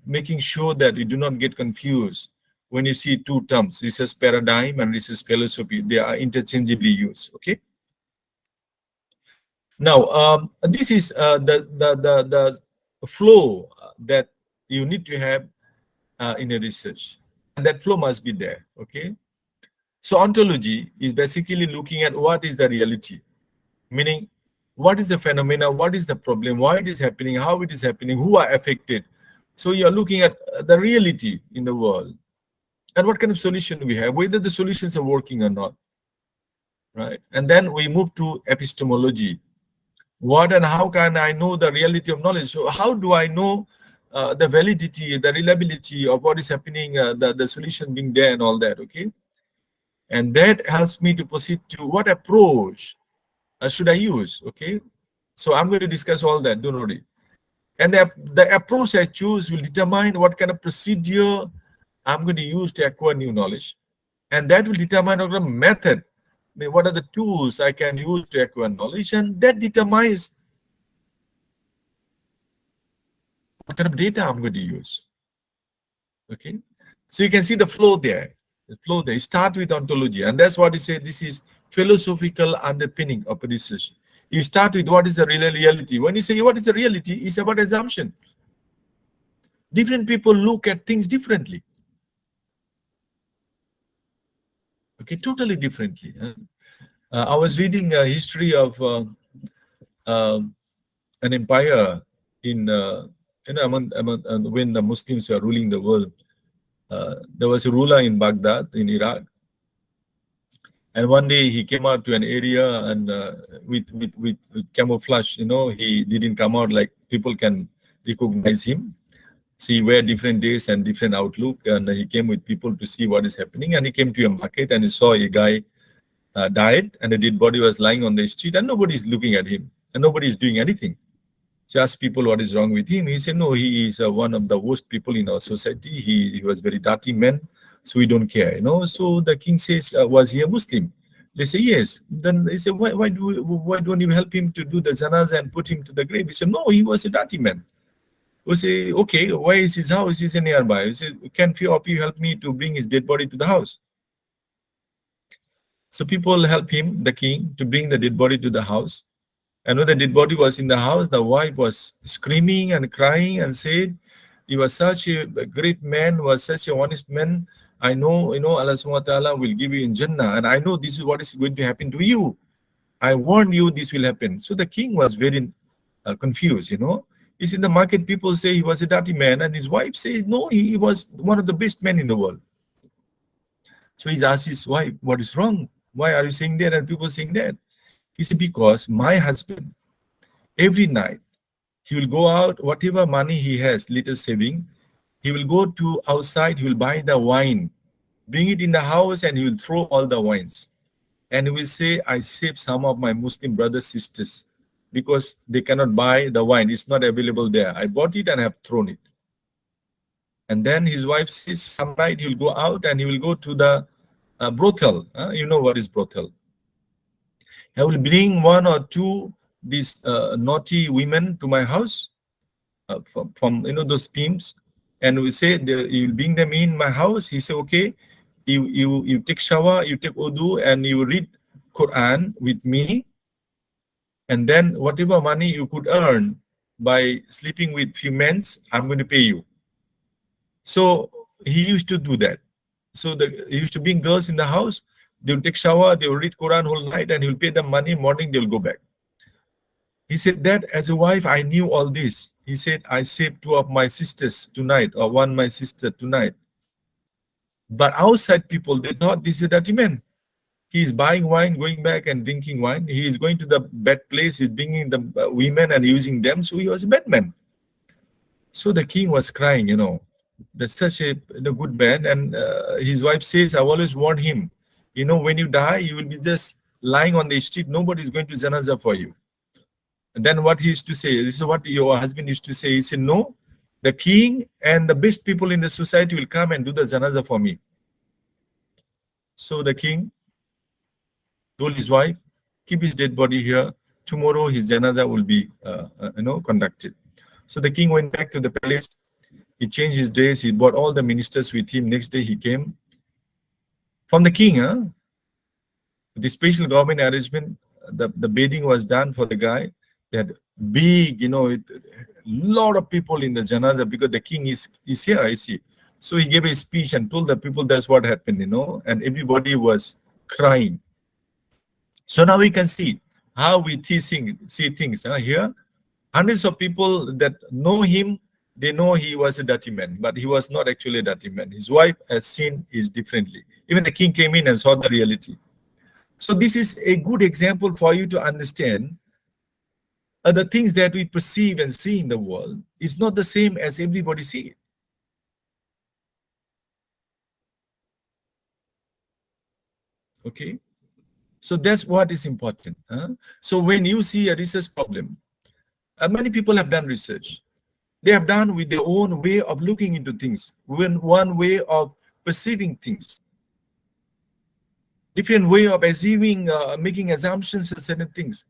making sure that you do not get confused when you see two terms, research paradigm and research philosophy. They are interchangeably used, okay? Now, this is the flow that you need to have in a research. And that flow must be there, okay? So ontology is basically looking at what is the reality, meaning what is the phenomena, what is the problem, why it is happening, how it is happening, who are affected. So you're looking at the reality in the world and what kind of solution we have, whether the solutions are working or not, right? And then we move to epistemology. What and how can I know the reality of knowledge? So how do I know the validity, the reliability of what is happening, the solution being there and all that, okay? And that helps me to proceed to what approach should I use, okay? So I'm going to discuss all that, don't worry. And the approach I choose will determine what kind of procedure I'm going to use to acquire new knowledge. And that will determine the method. I mean, what are the tools I can use to acquire knowledge? And that determines what kind of data I'm going to use. Okay, so you can see the flow there. The flow there. You start with ontology, and that's what you say. This is philosophical underpinning of research. You start with what is the real reality. When you say what is the reality, it's about assumption. Different people look at things differently. Okay, totally differently. I was reading a history of an empire in when the Muslims were ruling the world. There was a ruler in Baghdad, in Iraq, and one day he came out to an area and with camouflage, you know, he didn't come out like people can recognize him. So he wear different days and different outlook, and he came with people to see what is happening. And he came to a market and he saw a guy died, and the dead body was lying on the street, and nobody is looking at him, and nobody is doing anything. So asked people what is wrong with him. He said, no, he is one of the worst people in our society. He was very dirty man, so we don't care, you know. So the king says, was he a Muslim? They say, yes. Then they say, why don't you help him to do the janazah and put him to the grave? He said, no, he was a dirty man. We say, okay, where is his house? He said, nearby. He said, can few of you help me to bring his dead body to the house? So people help him, the king, to bring the dead body to the house. And when the dead body was in the house, the wife was screaming and crying and said, he was such a great man, was such a honest man. I know, you know, Allah subhanahu wa ta'ala will give you in Jannah. And I know this is what is going to happen to you. I warn you this will happen. So the king was very confused, you know. He's in the market, people say he was a dirty man. And his wife said, no, he was one of the best men in the world. So he asked his wife, what is wrong? Why are you saying that and people saying that? He said, because my husband, every night, he will go out, whatever money he has, little saving, he will go to outside, he will buy the wine, bring it in the house, and he will throw all the wines. And he will say, I saved some of my Muslim brothers, sisters, because they cannot buy the wine. It's not available there. I bought it and I have thrown it. And then his wife says, some night he will go out and he will go to the brothel. You know what is brothel? I will bring one or two these naughty women to my house from you know those pimps, and we say you will bring them in my house. He said, okay, you take shower, you take wudu, and you read Quran with me, and then whatever money you could earn by sleeping with few men, I'm going to pay you. So he used to do that. So he used to bring girls in the house, they will take shower, they will read Quran whole night, and he will pay them money, morning they will go back. He said that as a wife, I knew all this. He said, I saved two of my sisters tonight, or one my sister tonight. But outside people, they thought this is a dirty man. He is buying wine, going back and drinking wine. He is going to the bad place, he's bringing the women and using them. So he was a bad man. So the king was crying, That's such a good man. And his wife says, I always warn him, when you die, you will be just lying on the street. Nobody is going to janazah for you. And then what he used to say, this is what your husband used to say. He said, no, the king and the best people in the society will come and do the janazah for me. So the king told his wife, keep his dead body here. Tomorrow his janazah will be, conducted. So the king went back to the palace. He changed his dress. He brought all the ministers with him. Next day he came. From the king, the special government arrangement, the bedding was done for the guy. They had big, a lot of people in the janazah because the king is here, I see. So he gave a speech and told the people that's what happened, and everybody was crying. So now we can see how we see things here. Hundreds of people that know him, they know he was a dirty man, but he was not actually a dirty man. His wife has seen it differently. Even the king came in and saw the reality. So this is a good example for you to understand the things that we perceive and see in the world is not the same as everybody sees it. Okay, so that's what is important. So when you see a research problem, many people have done research. They have done with their own way of looking into things, one way of perceiving things, different way of assuming, making assumptions on certain things.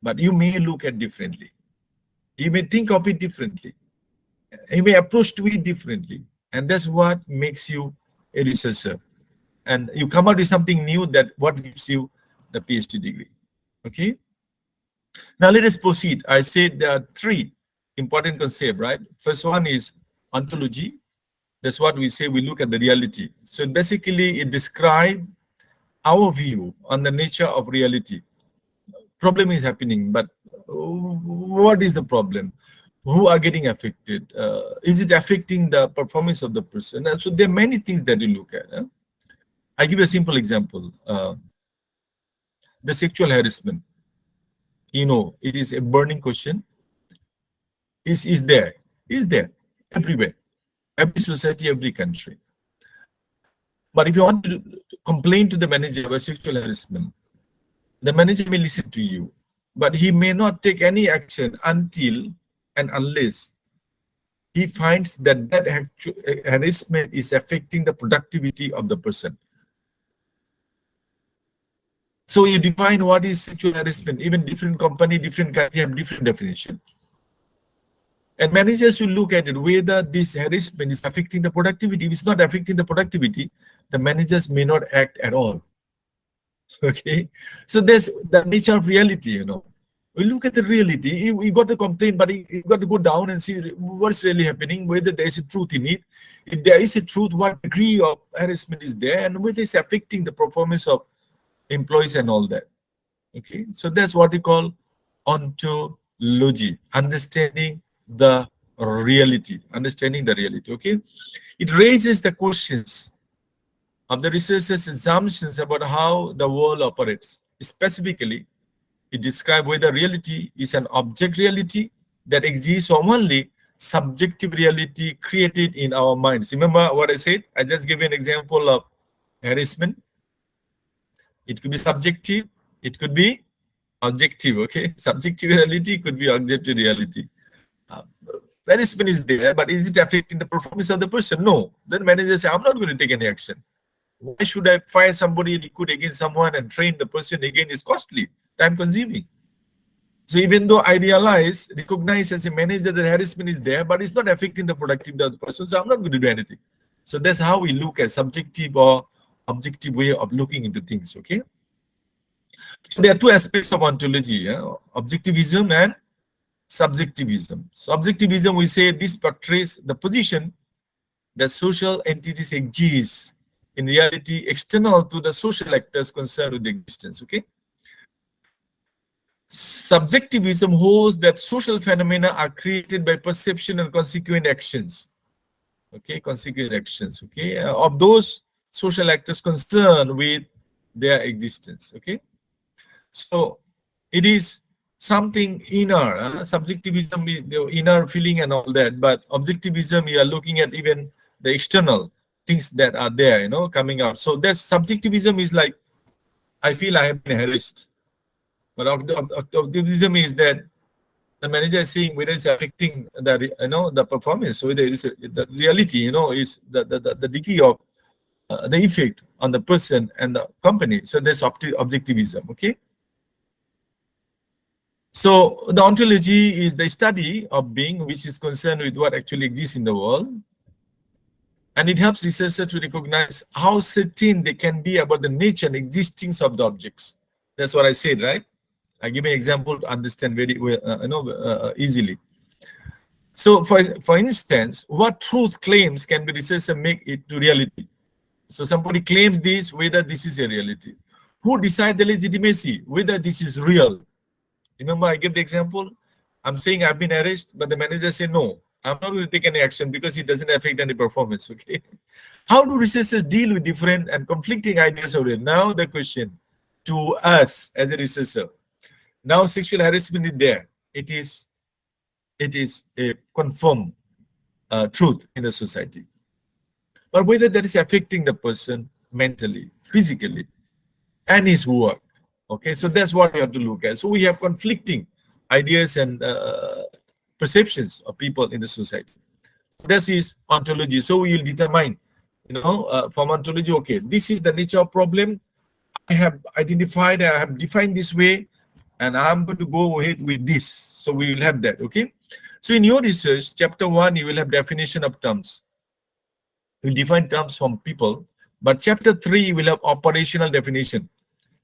But you may look at differently. You may think of it differently. You may approach to it differently. And that's what makes you a researcher. And you come out with something new that what gives you the PhD degree. Okay. Now let us proceed. I said there are three important concepts, right? First one is ontology. That's what we say, we look at the reality. So basically it describes our view on the nature of reality. Problem is happening, but what is the problem? Who are getting affected? Is it affecting the performance of the person? So there are many things that you look at. I give a simple example. The sexual harassment. It is a burning question. Is there everywhere, every society, every country. But if you want to complain to the manager about sexual harassment, the manager may listen to you, but he may not take any action until and unless he finds that harassment is affecting the productivity of the person. So you define what is sexual harassment. Even different company, different country have different definition. And managers will look at it, whether this harassment is affecting the productivity. If it's not affecting the productivity, the managers may not act at all. Okay, so there's the nature of reality, We look at the reality. We got to complain, but you got to go down and see what's really happening, whether there is a truth in it. If there is a truth, what degree of harassment is there, and whether it's affecting the performance of employees and all that. Okay, so that's what we call ontology, understanding the reality. Okay, it raises the questions of the researchers' assumptions about how the world operates. Specifically, it describes whether reality is an object reality that exists or only subjective reality created in our minds. Remember what I said? I just gave you an example of harassment. It could be subjective, it could be objective, okay? Subjective reality could be objective reality. Harassment is there, but is it affecting the performance of the person? No. Then manager say, I'm not going to take any action. Why should I fire somebody and recruit against someone and train the person again? Is costly, time consuming. So even though I recognize as a manager that harassment is there, but it's not affecting the productivity of the person, so I'm not going to do anything. So that's how we look at subjective or objective way of looking into things, okay? So there are two aspects of ontology, objectivism and subjectivism. Subjectivism, we say this portrays the position that social entities exist in reality external to the social actors concerned with existence, okay? Subjectivism holds that social phenomena are created by perception and consequent actions, okay, of those social actors concerned with their existence, okay? So it is something inner, subjectivism is the inner feeling and all that, but objectivism, you are looking at even the external things that are there, coming out. So there's subjectivism is like, I feel I have been harassed. But objectivism is that the manager is saying whether it's affecting the performance, whether it is the reality, is the degree of the effect on the person and the company. So there's objectivism, okay? So the ontology is the study of being, which is concerned with what actually exists in the world. And it helps researchers to recognize how certain they can be about the nature and existence of the objects. That's what I said, right? I give an example to understand very well, easily. So for instance, what truth claims can be researchers make it to reality? So somebody claims this, whether this is a reality. Who decide the legitimacy, whether this is real? Remember, I gave the example. I'm saying I've been arrested, but the manager said, no, I'm not going to take any action because it doesn't affect any performance, okay? How do researchers deal with different and conflicting ideas of it? Now the question to us as a researcher. Now sexual harassment is there. It is a confirmed truth in the society. But whether that is affecting the person mentally, physically, and his work, okay? So that's what we have to look at. So we have conflicting ideas and perceptions of people in the society. This is ontology. So we will determine, from ontology, okay, this is the nature of problem. I have identified, I have defined this way, and I'm going to go ahead with this. So we will have that, okay? So in your research, chapter 1, you will have definition of terms. You will define terms from people, but chapter 3, you will have operational definition.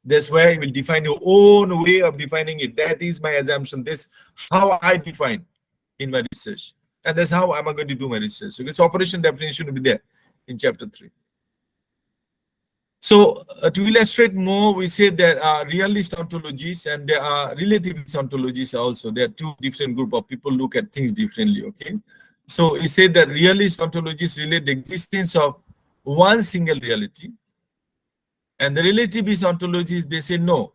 That's where you will define your own way of defining it. That is my assumption. That's how I define in my research. And that's how I'm going to do my research. So this operation definition will be there in chapter 3. So to illustrate more, we say there are realist ontologies and there are relativist ontologies also. There are two different group of people look at things differently, okay? So we say that realist ontologies relate the existence of one single reality. And the relativist ontologies, they say no.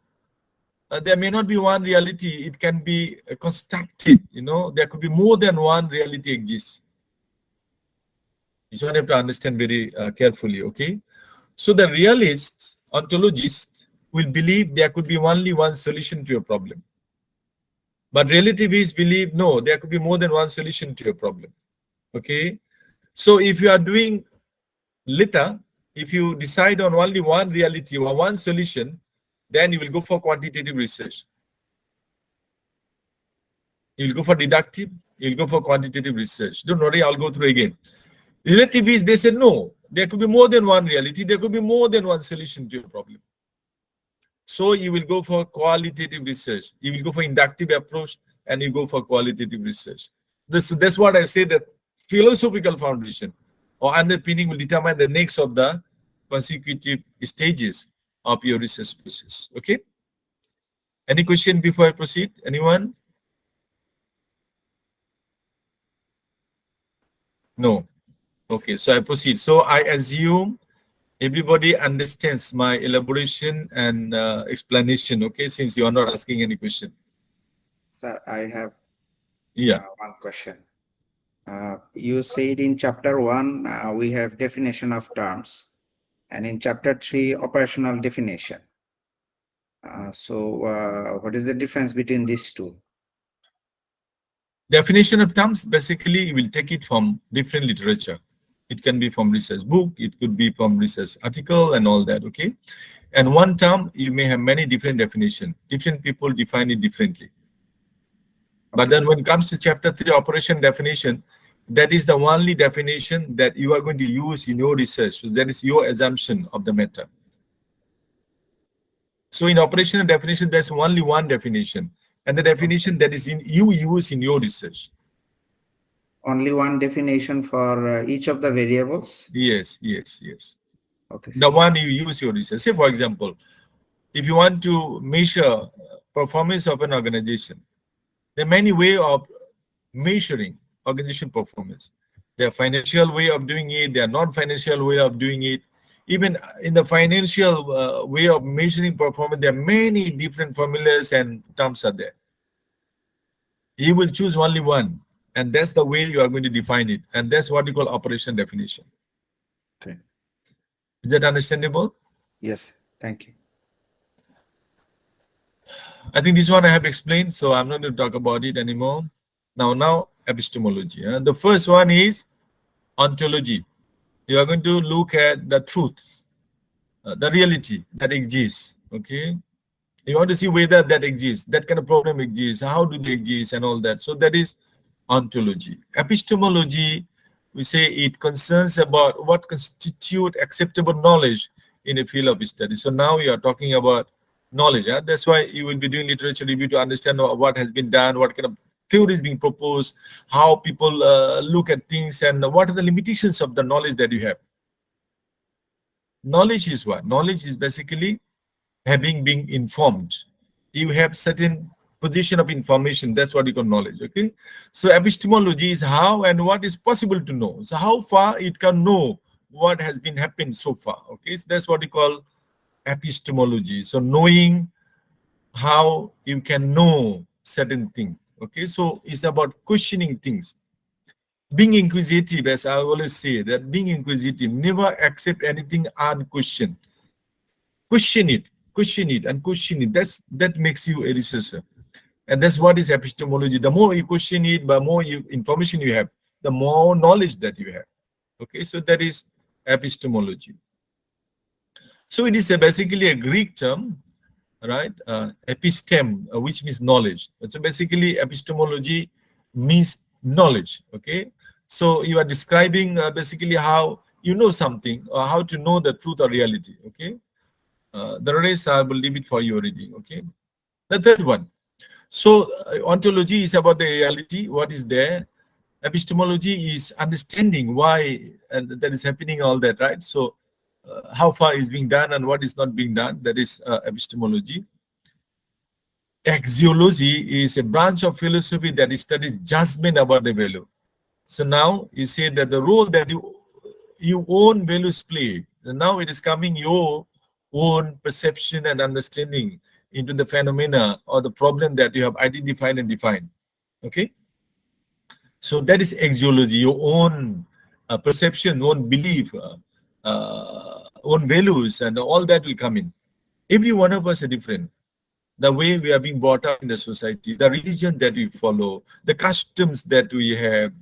There may not be one reality, it can be constructed, there could be more than one reality exists. You just have to understand very carefully, okay? So the realist ontologist will believe there could be only one solution to your problem. But relativists believe, no, there could be more than one solution to your problem, okay? So if you are doing later, if you decide on only one reality or one solution, then you will go for quantitative research. You will go for deductive, you will go for quantitative research. Don't worry, I'll go through again. Relativists, they say no, there could be more than one reality, there could be more than one solution to your problem. So you will go for qualitative research, you will go for inductive approach, and you go for qualitative research. That's what I say, that philosophical foundation or underpinning will determine the next of the consecutive stages of your research process, okay? Any question before I proceed? Anyone? No. Okay, so I proceed. So I assume everybody understands my elaboration and explanation, okay, since you are not asking any question. Sir, I have one question. You said in chapter 1, we have definition of terms, and in chapter 3, operational definition. So what is the difference between these two? Definition of terms, basically, you will take it from different literature. It can be from research book, it could be from research article and all that, okay? And one term, you may have many different definitions. Different people define it differently. But then when it comes to chapter 3, operation definition, that is the only definition that you are going to use in your research. So that is your assumption of the matter. So in operational definition, there's only one definition, and the definition that is in you use in your research. Only one definition for each of the variables? Yes, yes, yes. Okay. The one you use your research. Say, for example, if you want to measure performance of an organization, there are many ways of measuring organization performance. There are financial way of doing it. There are non-financial way of doing it. Even in the financial way of measuring performance, there are many different formulas and terms are there. You will choose only one, and that's the way you are going to define it. And that's what you call operation definition. Okay. Is that understandable? Yes, thank you. I think this one I have explained, so I'm not going to talk about it anymore. Now epistemology. The first one is ontology. You are going to look at the truth, the reality that exists. Okay, you want to see whether that exists, that kind of problem exists, how do they exist, and all that. So that is ontology. Epistemology, we say it concerns about what constitute acceptable knowledge in a field of study. So now we are talking about knowledge. That's why you will be doing literature review to understand what has been done, what kind of theories being proposed, how people look at things, and what are the limitations of the knowledge that you have. Knowledge is what? Knowledge is basically being informed. You have certain position of information. That's what you call knowledge. Okay. So epistemology is how and what is possible to know. So how far it can know what has been happened so far. Okay. So that's what we call epistemology. So knowing how you can know certain thing. Okay. So it's about questioning things. Being inquisitive, as I always say, that being inquisitive, never accept anything unquestioned. Question it, and question it. That makes you a researcher. And that's what is epistemology. The more you question it, the more information you have, the more knowledge that you have. Okay, so that is epistemology. So it is basically a Greek term, right? Epistem, which means knowledge. So basically, epistemology means knowledge. Okay, so you are describing basically how you know something, or how to know the truth or reality. Okay, the rest I will leave it for your reading. Okay, the third one. So ontology is about the reality, what is there. Epistemology is understanding why and that is happening, all that, right? So how far is being done and what is not being done, that is epistemology. Axiology is a branch of philosophy that studies judgment about the value. So now you say that the role that you own values play, and now it is coming your own perception and understanding into the phenomena or the problem that you have identified and defined. Okay, so that is axiology, your own perception, own belief, own values, and all that will come in. Every one of us are different. The way we are being brought up in the society, the religion that we follow, the customs that we have,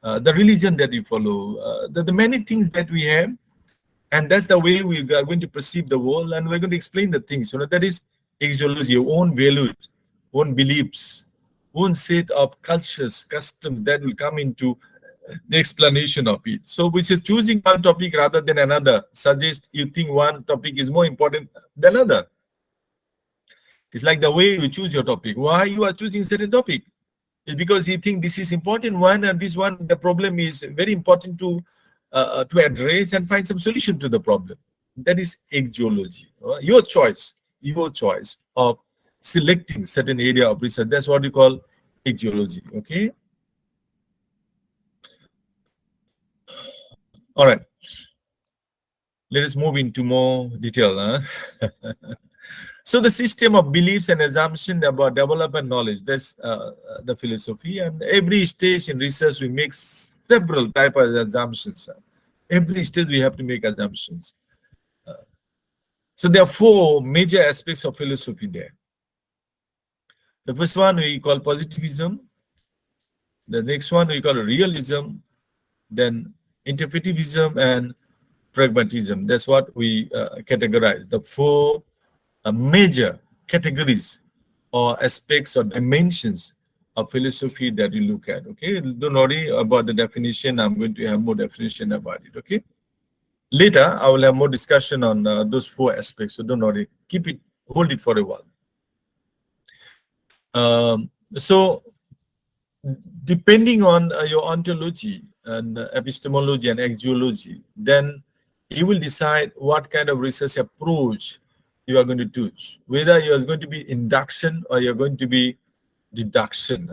the religion that we follow, the many things that we have, and that's the way we are going to perceive the world, and we're going to explain the things. You know, that is axiology, your own values, own beliefs, own set of cultures, customs that will come into the explanation of it. So which is choosing one topic rather than another suggests you think one topic is more important than another. It's like the way you choose your topic. Why you are choosing certain topic? It's because you think this is important one, and this one, the problem is very important to address and find some solution to the problem. That is axiology. Your choice of selecting certain area of research. That's what we call axiology. Okay. All right. Let us move into more detail. So the system of beliefs and assumptions about development knowledge, that's the philosophy. And every stage in research, we make several types of assumptions. Every stage we have to make assumptions. So there are four major aspects of philosophy there. The first one we call positivism. The next one we call realism. Then interpretivism and pragmatism. That's what we categorize. The four major categories or aspects or dimensions of philosophy that you look at. Okay, don't worry about the definition. I'm going to have more definition about it. Okay, later I will have more discussion on those four aspects. So don't worry, keep it hold it for a while. So depending on your ontology and epistemology and axiology, then you will decide what kind of research approach you are going to choose, whether you are going to be induction or you're going to be deduction.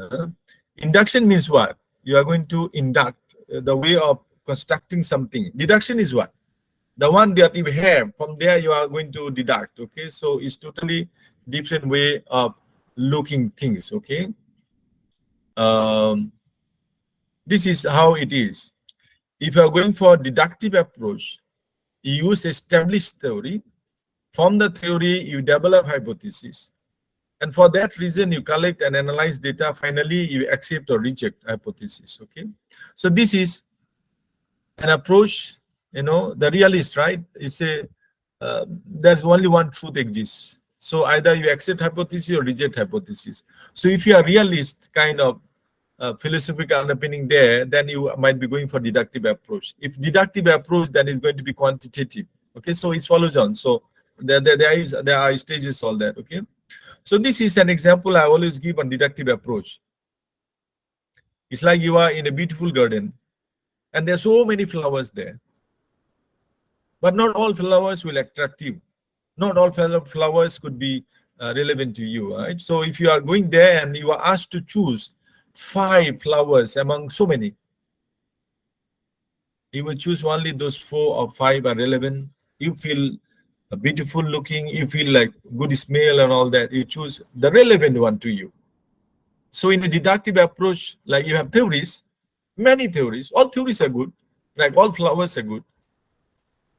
Induction means what? You are going to induct the way of constructing something. Deduction is what? The one that you have, from there you are going to deduct. Okay, so it's totally different way of looking things. Okay, this is how it is. If you are going for deductive approach, you use established theory. From the theory, you develop hypothesis. And for that reason, you collect and analyze data. Finally, you accept or reject hypothesis. Okay. So this is an approach, the realist, right? You say there's only one truth exists. So either you accept hypothesis or reject hypothesis. So if you are realist kind of philosophical underpinning there, then you might be going for deductive approach. If deductive approach, then it's going to be quantitative. Okay, so it follows on. So there are stages, all that. Okay, so this is an example I always give on deductive approach. It's like you are in a beautiful garden, and there are so many flowers there, but not all flowers will attract you. Not all flowers could be relevant to you, right? So if you are going there and you are asked to choose 5 flowers among so many, you will choose only those 4 or 5 are relevant. You feel beautiful looking, you feel like good smell and all that. You choose the relevant one to you. So in a deductive approach, like you have theories, many theories, all theories are good, like all flowers are good.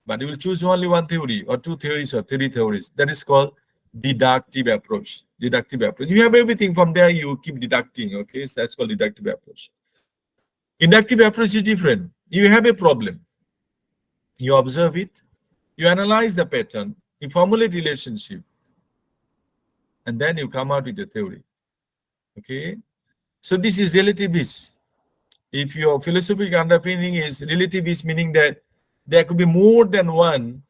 But you will choose only one theory or 2 theories or 3 theories. That is called deductive approach. Deductive approach. You have everything from there, you keep deducting. Okay, so that's called deductive approach. Inductive approach is different. You have a problem. You observe it. You analyze the pattern. You formulate relationship. And then you come out with a theory. Okay. So this is relativist. If your philosophical underpinning is relativist, meaning that there could be more than one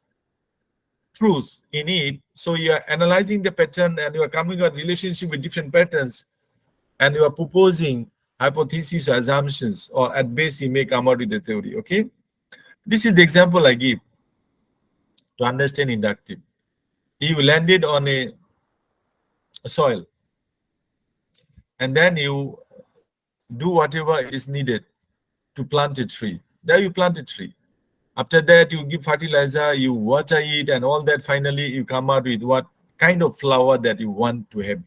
truth in it. So you are analyzing the pattern and you are coming to a relationship with different patterns and you are proposing hypotheses or assumptions, or at base you may come out with a theory. Okay. This is the example I give to understand inductive. You landed on a soil and then you do whatever is needed to plant a tree. There you plant a tree. After that, you give fertilizer, you water it, and all that. Finally, you come out with what kind of flower that you want to have.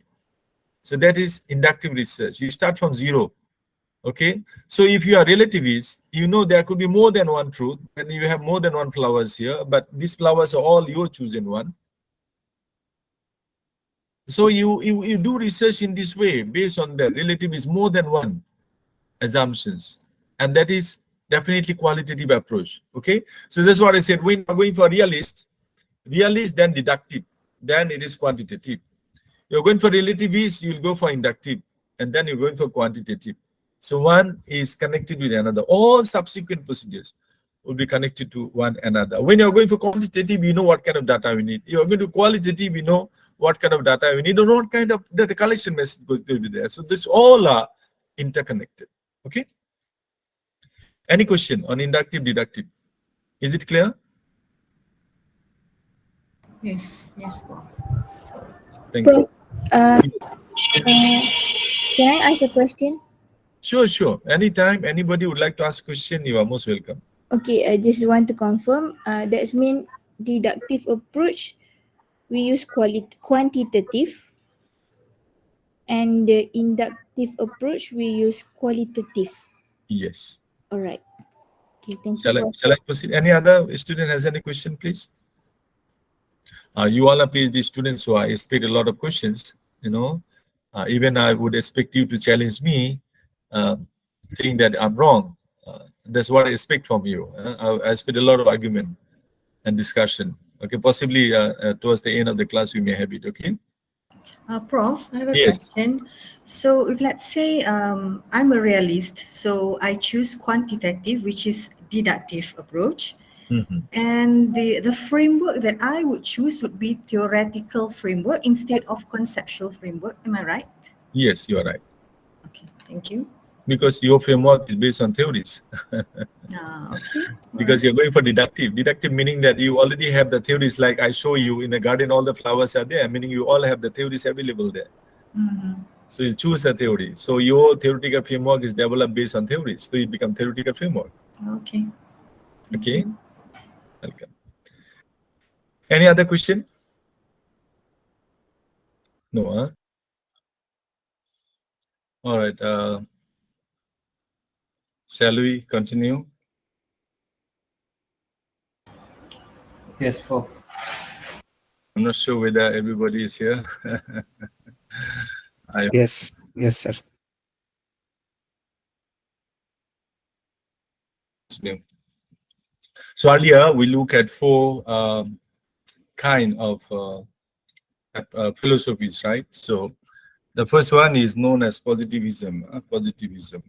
So that is inductive research. You start from zero. Okay. So if you are relativist, you know there could be more than one truth, and you have more than one flowers here, but these flowers are all your chosen one. So you do research in this way based on that. Relative is more than one assumptions, and that is definitely qualitative approach. Okay, so that's what I said. When you're going for realist, then deductive, then it is quantitative. You're going for relativist, you'll go for inductive, and then you're going for quantitative. So one is connected with another. All subsequent procedures will be connected to one another. When you're going for quantitative, you know what kind of data we need. You're going to qualitative, you know what kind of data we need, or what kind of data collection method will be there. So this all are interconnected. Okay. Any question on inductive, deductive? Is it clear? Yes. Thank you. Can I ask a question? Sure. Anytime anybody would like to ask question, you are most welcome. Okay, I just want to confirm. That's mean deductive approach, we use quantitative, and the inductive approach, we use qualitative. Yes. All right. Okay, thank you. Shall I proceed? Any other student has any question, please? You all are PhD students, so I expect a lot of questions. Even I would expect you to challenge me, saying that I'm wrong. That's what I expect from you. I expect a lot of argument and discussion. Okay, possibly towards the end of the class we may have it. Okay. Prof, I have a Yes. question. So if let's say I'm a realist, so I choose quantitative, which is deductive approach, And the framework that I would choose would be theoretical framework instead of conceptual framework. Am I right? Yes, you are right. Okay, thank you. Because your framework is based on theories. Okay. Because you're going for deductive. Deductive meaning that you already have the theories, like I show you in the garden, all the flowers are there, meaning you all have the theories available there. So you choose a theory. So your theoretical framework is developed based on theories. So it becomes theoretical framework. Okay. Thank Okay. you. Welcome. Any other question? No, huh? All right. Shall we continue? Yes, Prof. I'm not sure whether everybody is here. Yes, yes, sir. So earlier we look at four kind of philosophies, right? So the first one is known as positivism. Positivism.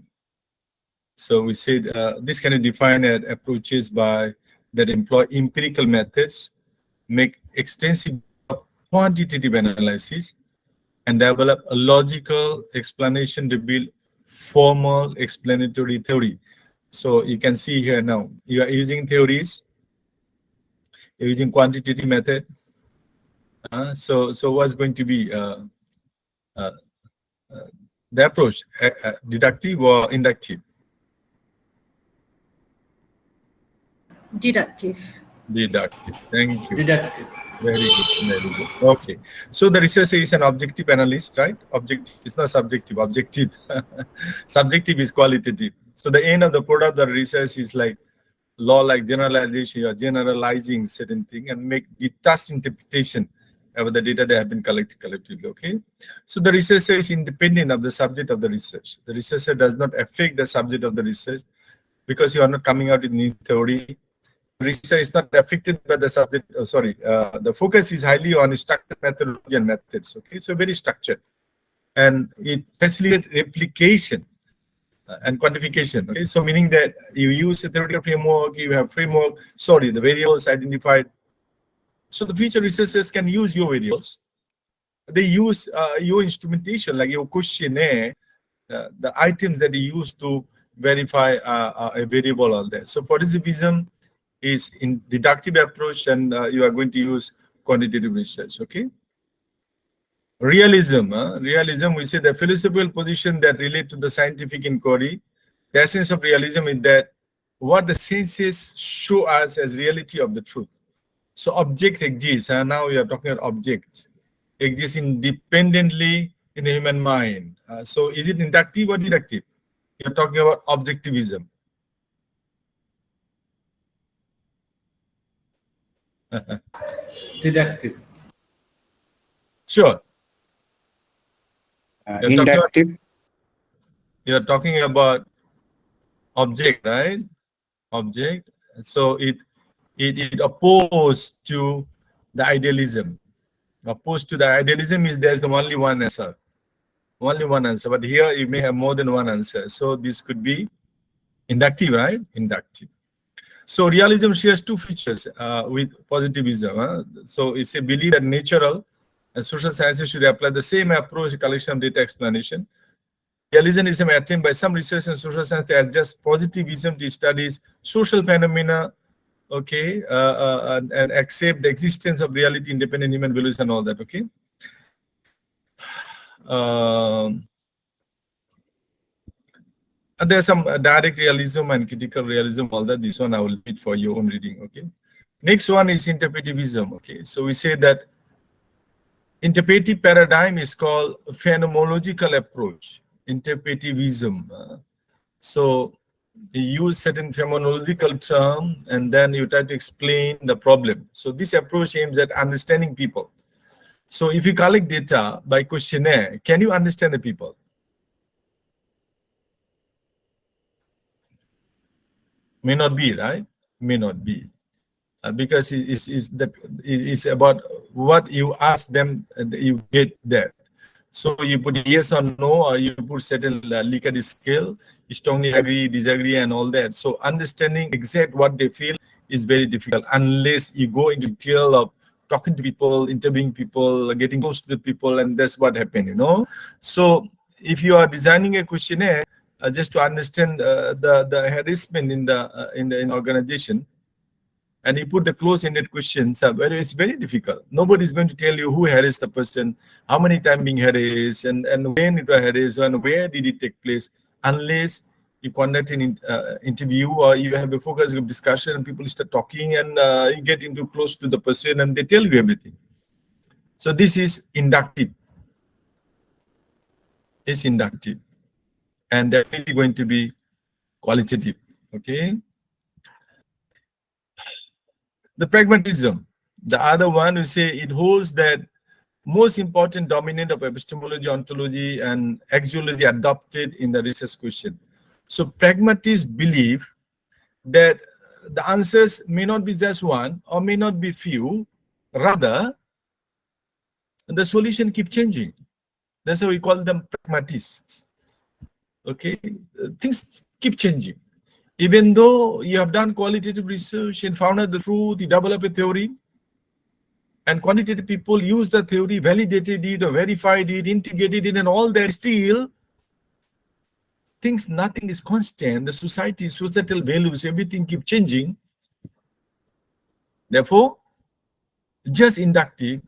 So we said this can be defined as approaches that employ empirical methods, make extensive quantitative analysis, and develop a logical explanation to build formal explanatory theory. So you can see here now, you are using theories, you're using quantitative method. So what's going to be the approach, deductive or inductive? Deductive. Deductive. Thank you. Deductive. Very good. Very good. Okay. So the researcher is an objective analyst, right? Objective. It's not subjective. Objective. Subjective is qualitative. So the end of the product of the research is like law, like generalization. You are generalizing certain thing and make detached interpretation about the data that have been collected collectively. Okay. So the researcher is independent of the subject of the research. The researcher does not affect the subject of the research because you are not coming out with new theory. Research is not affected by the subject. The focus is highly on structured methodology and methods. Okay, so very structured, and it facilitates replication and quantification. Okay, so meaning that you use a theoretical framework, you have framework. Sorry, the variables identified. So the future researchers can use your variables. They use your instrumentation, like your questionnaire, the items that you use to verify a variable on there. So positivism is in deductive approach, and you are going to use quantitative research. Okay. Realism. Realism, we say the philosophical position that relate to the scientific inquiry. The essence of realism is that what the senses show us as reality of the truth. So objects exist, and now we are talking about objects exist independently in the human mind. So is it inductive or deductive? You're talking about objectivism. Deductive. Sure. Inductive. You're talking about object, right? Object. So it opposed to the idealism. Opposed to the idealism is there's only one answer. Only one answer. But here you may have more than one answer. So this could be inductive, right? Inductive. So realism shares two features with positivism. So it's a belief that natural and social sciences should apply the same approach to collection of data explanation. Realism is an attempt by some research and social science to adjust positivism to studies social phenomena, okay, and accept the existence of reality, independent human values, and all that. Okay. And there's some direct realism and critical realism, all that. This one I will read for your own reading. Okay. Next one is interpretivism. Okay. So we say that interpretive paradigm is called phenomenological approach. Interpretivism. So you use certain phenomenological term and then you try to explain the problem. So this approach aims at understanding people. So if you collect data by questionnaire, can you understand the people? May not be, right? May not be. Because it's about what you ask them, you get that. So you put yes or no, or you put certain Likert scale, strongly agree, disagree, and all that. So understanding exact what they feel is very difficult unless you go into detail of talking to people, interviewing people, getting close to the people, and that's what happened, you know. So if you are designing a questionnaire just to understand the harassment in the organization, and you put the close-ended questions, it's very difficult. Nobody is going to tell you who harassed the person, how many times being harassed, and when it was harassed, and where did it take place, unless you conduct an interview or you have a focus group discussion and people start talking and you get into close to the person and they tell you everything. So this is inductive. It's inductive. And definitely going to be qualitative. Okay. The pragmatism, the other one, we say it holds that most important dominant of epistemology, ontology, and axiology adopted in the research question. So pragmatists believe that the answers may not be just one or may not be few, rather the solution keep changing. That's why we call them pragmatists. Okay, things keep changing. Even though you have done qualitative research and found out the truth, you develop a theory, and quantitative people use the theory, validated it or verified it, integrated it, and all that, still nothing is constant. The society, societal values, everything keep changing. Therefore, just inductive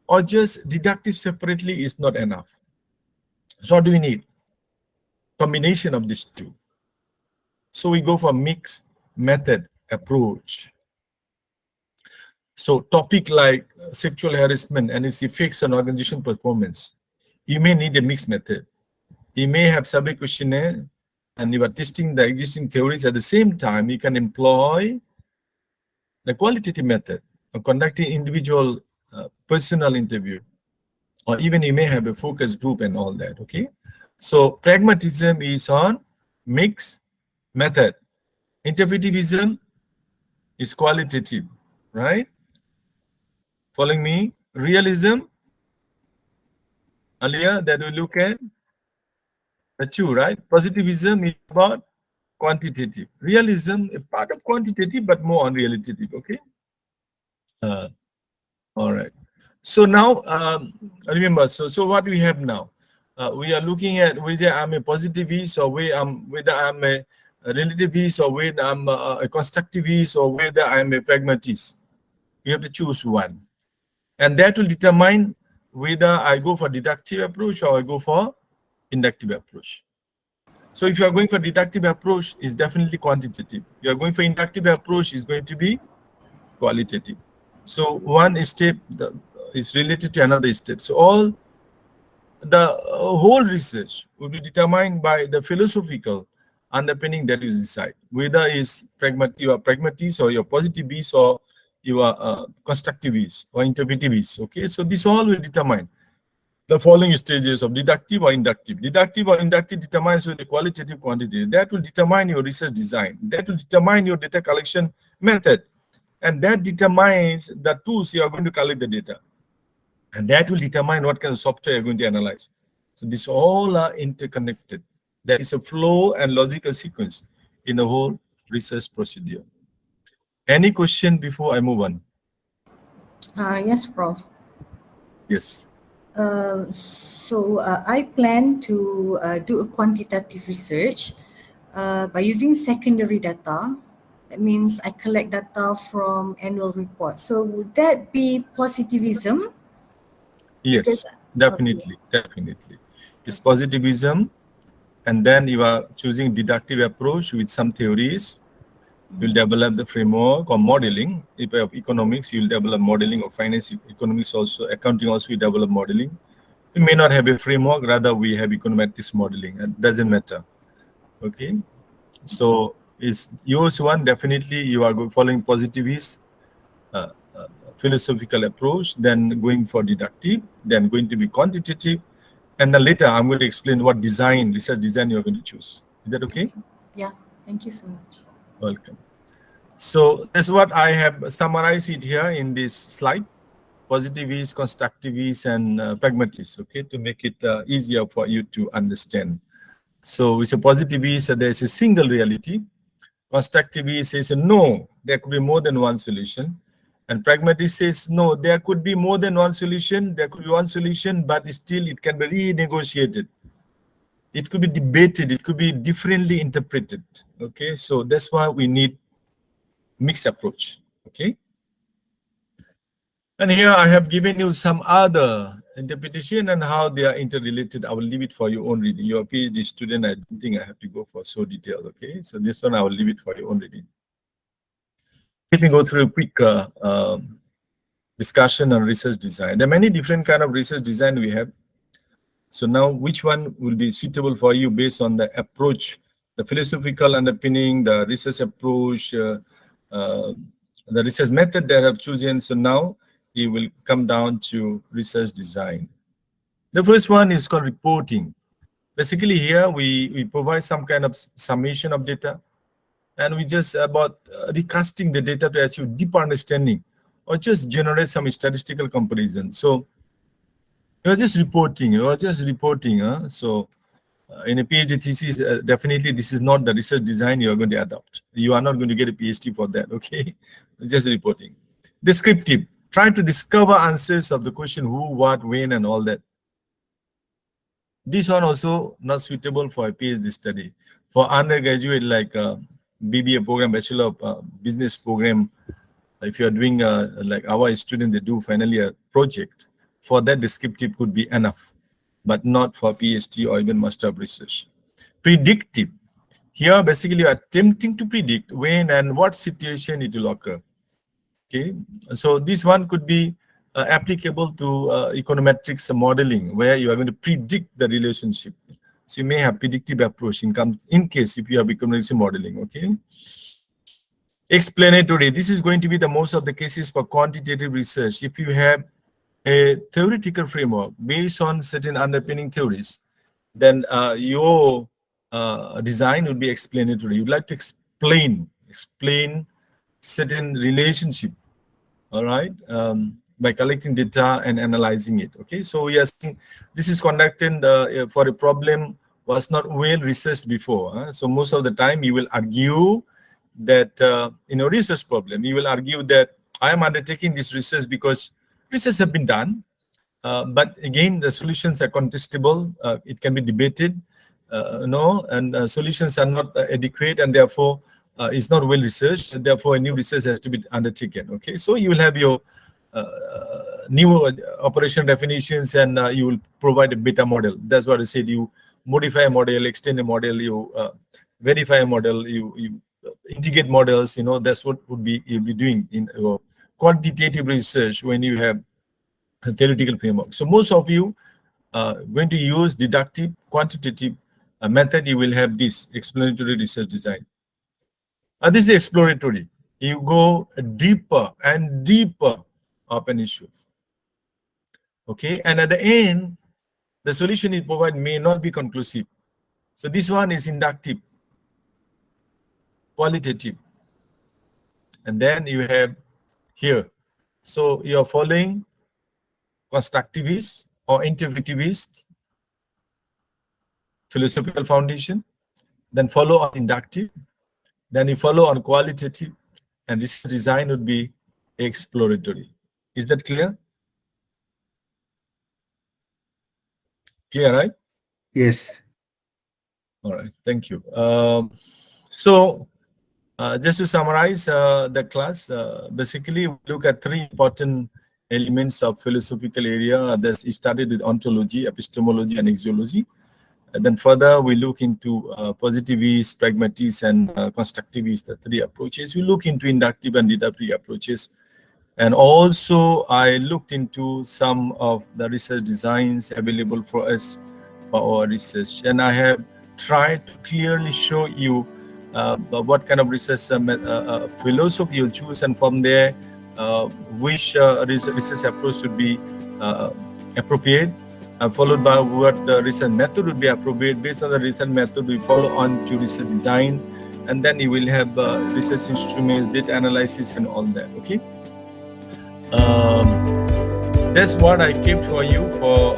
or just deductive separately is not enough. So what do we need? Combination of these two. So we go for mixed method approach. So topic like sexual harassment and its effects on organization performance, you may need a mixed method. You may have survey questionnaire and you are testing the existing theories. At the same time, you can employ the qualitative method of conducting individual personal interview, or even you may have a focus group and all that. Okay. So pragmatism is on mixed method. Interpretivism is qualitative, right? Following me? Realism, earlier that we look at the two, right? Positivism is about quantitative. Realism is part of quantitative, but more on realitative, okay? All right. So now, remember, so what we have now? We are looking at whether I'm a positivist or whether I'm a relativist or whether I'm a constructivist or whether I'm a pragmatist. You have to choose one. And that will determine whether I go for deductive approach or I go for inductive approach. So if you are going for deductive approach, it's definitely quantitative. If you are going for inductive approach, it's going to be qualitative. So one step is related to another step. So all the whole research will be determined by the philosophical underpinning that is inside, whether it's you are pragmatist or you're positivist or you are constructivist or interpretivist. Okay, so this all will determine the following stages of deductive or inductive. Deductive or inductive determines the qualitative quantity. That will determine your research design. That will determine your data collection method. And that determines the tools you are going to collect the data. And that will determine what kind of software you're going to analyze. So these all are interconnected. There is a flow and logical sequence in the whole research procedure. Any question before I move on? Yes, Prof. Yes. So I plan to do a quantitative research by using secondary data. That means I collect data from annual reports. So would that be positivism? Yes, Because- definitely, definitely. It's positivism, and then you are choosing deductive approach with some theories. You'll develop the framework or modeling. If you have economics, you'll develop modeling, or finance, economics also, accounting also, you develop modeling. We may not have a framework, rather we have econometrics modeling. It doesn't matter. Okay. So it's yours one, definitely you are following positivist philosophical approach, then going for deductive, then going to be quantitative, and then later I'm going to explain what design, research design you're going to choose. Is that okay? Yeah, thank you so much. Welcome. So that's what I have summarized it here in this slide: positivists, constructivists, and pragmatists. Okay, to make it easier for you to understand. So with a positivist, there is a single reality. Constructivist says no, there could be more than one solution. And pragmatist says no, there could be more than one solution. There could be one solution, but still it can be renegotiated. It could be debated. It could be differently interpreted. Okay, so that's why we need mixed approach. Okay. And here I have given you some other interpretation and how they are interrelated. I will leave it for your own reading. You're a PhD student. I don't think I have to go for so detailed. Okay, so this one I will leave it for your own reading. Let me go through a quick discussion on research design. There are many different kind of research design we have. So now, which one will be suitable for you based on the approach, the philosophical underpinning, the research approach, the research method that I have chosen. So now it will come down to research design. The first one is called reporting. Basically here we provide some kind of summation of data, and we just about recasting the data to achieve deeper understanding or just generate some statistical comparison. So you're just reporting, So in a PhD thesis, definitely this is not the research design you are going to adopt. You are not going to get a PhD for that, okay? Just reporting. Descriptive. Try to discover answers of the question who, what, when, and all that. This one also not suitable for a PhD study. For undergraduate like BBA program, Bachelor of Business program, if you are doing like our student, they do finally a project, for that descriptive could be enough, but not for PhD or even Master of Research. Predictive. Here basically you are attempting to predict when and what situation it will occur. Okay, so this one could be applicable to econometrics modeling, where you are going to predict the relationship. So you may have predictive approach in case if you have econometrics modeling. Okay. Explanatory. This is going to be the most of the cases for quantitative research. If you have a theoretical framework based on certain underpinning theories, then your design would be explanatory. You'd like to explain certain relationship, all right, by collecting data and analyzing it. Okay, so we are saying this is conducted for a problem was not well researched before. So most of the time you will argue that in a research problem, you will argue that I am undertaking this research because research have been done, but again the solutions are contestable. It can be debated, and solutions are not adequate, and therefore it's not well researched, and therefore a new research has to be undertaken. Okay, so you will have your new operation definitions, and you will provide a beta model. That's what I said. You modify a model, extend a model, you verify a model, you integrate models. That's what would be you'll be doing in your quantitative research when you have a theoretical framework. So most of you going to use deductive, quantitative method. You will have this explanatory research design. This is exploratory. You go deeper and deeper of an issue. Okay, and at the end, the solution it provides may not be conclusive. So this one is inductive, qualitative, and then you have here. So you are following constructivist or interpretivist philosophical foundation, then follow on inductive, then you follow on qualitative, and this design would be exploratory. Is that clear? Clear, right? Yes. All right, thank you. So just to summarize the class, basically we look at three important elements of philosophical area. It started with ontology, epistemology, and axiology. And then further we look into positivist, pragmatist, and constructivist, the three approaches. We look into inductive and deductive approaches. And also I looked into some of the research designs available for us for our research. And I have tried to clearly show you what kind of research philosophy you'll choose, and from there which research approach should be appropriate, followed by what research method would be appropriate. Based on the research method, we follow on to research design, and then you will have research instruments, data analysis, and all that. Okay, that's what I kept for you for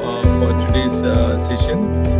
today's session.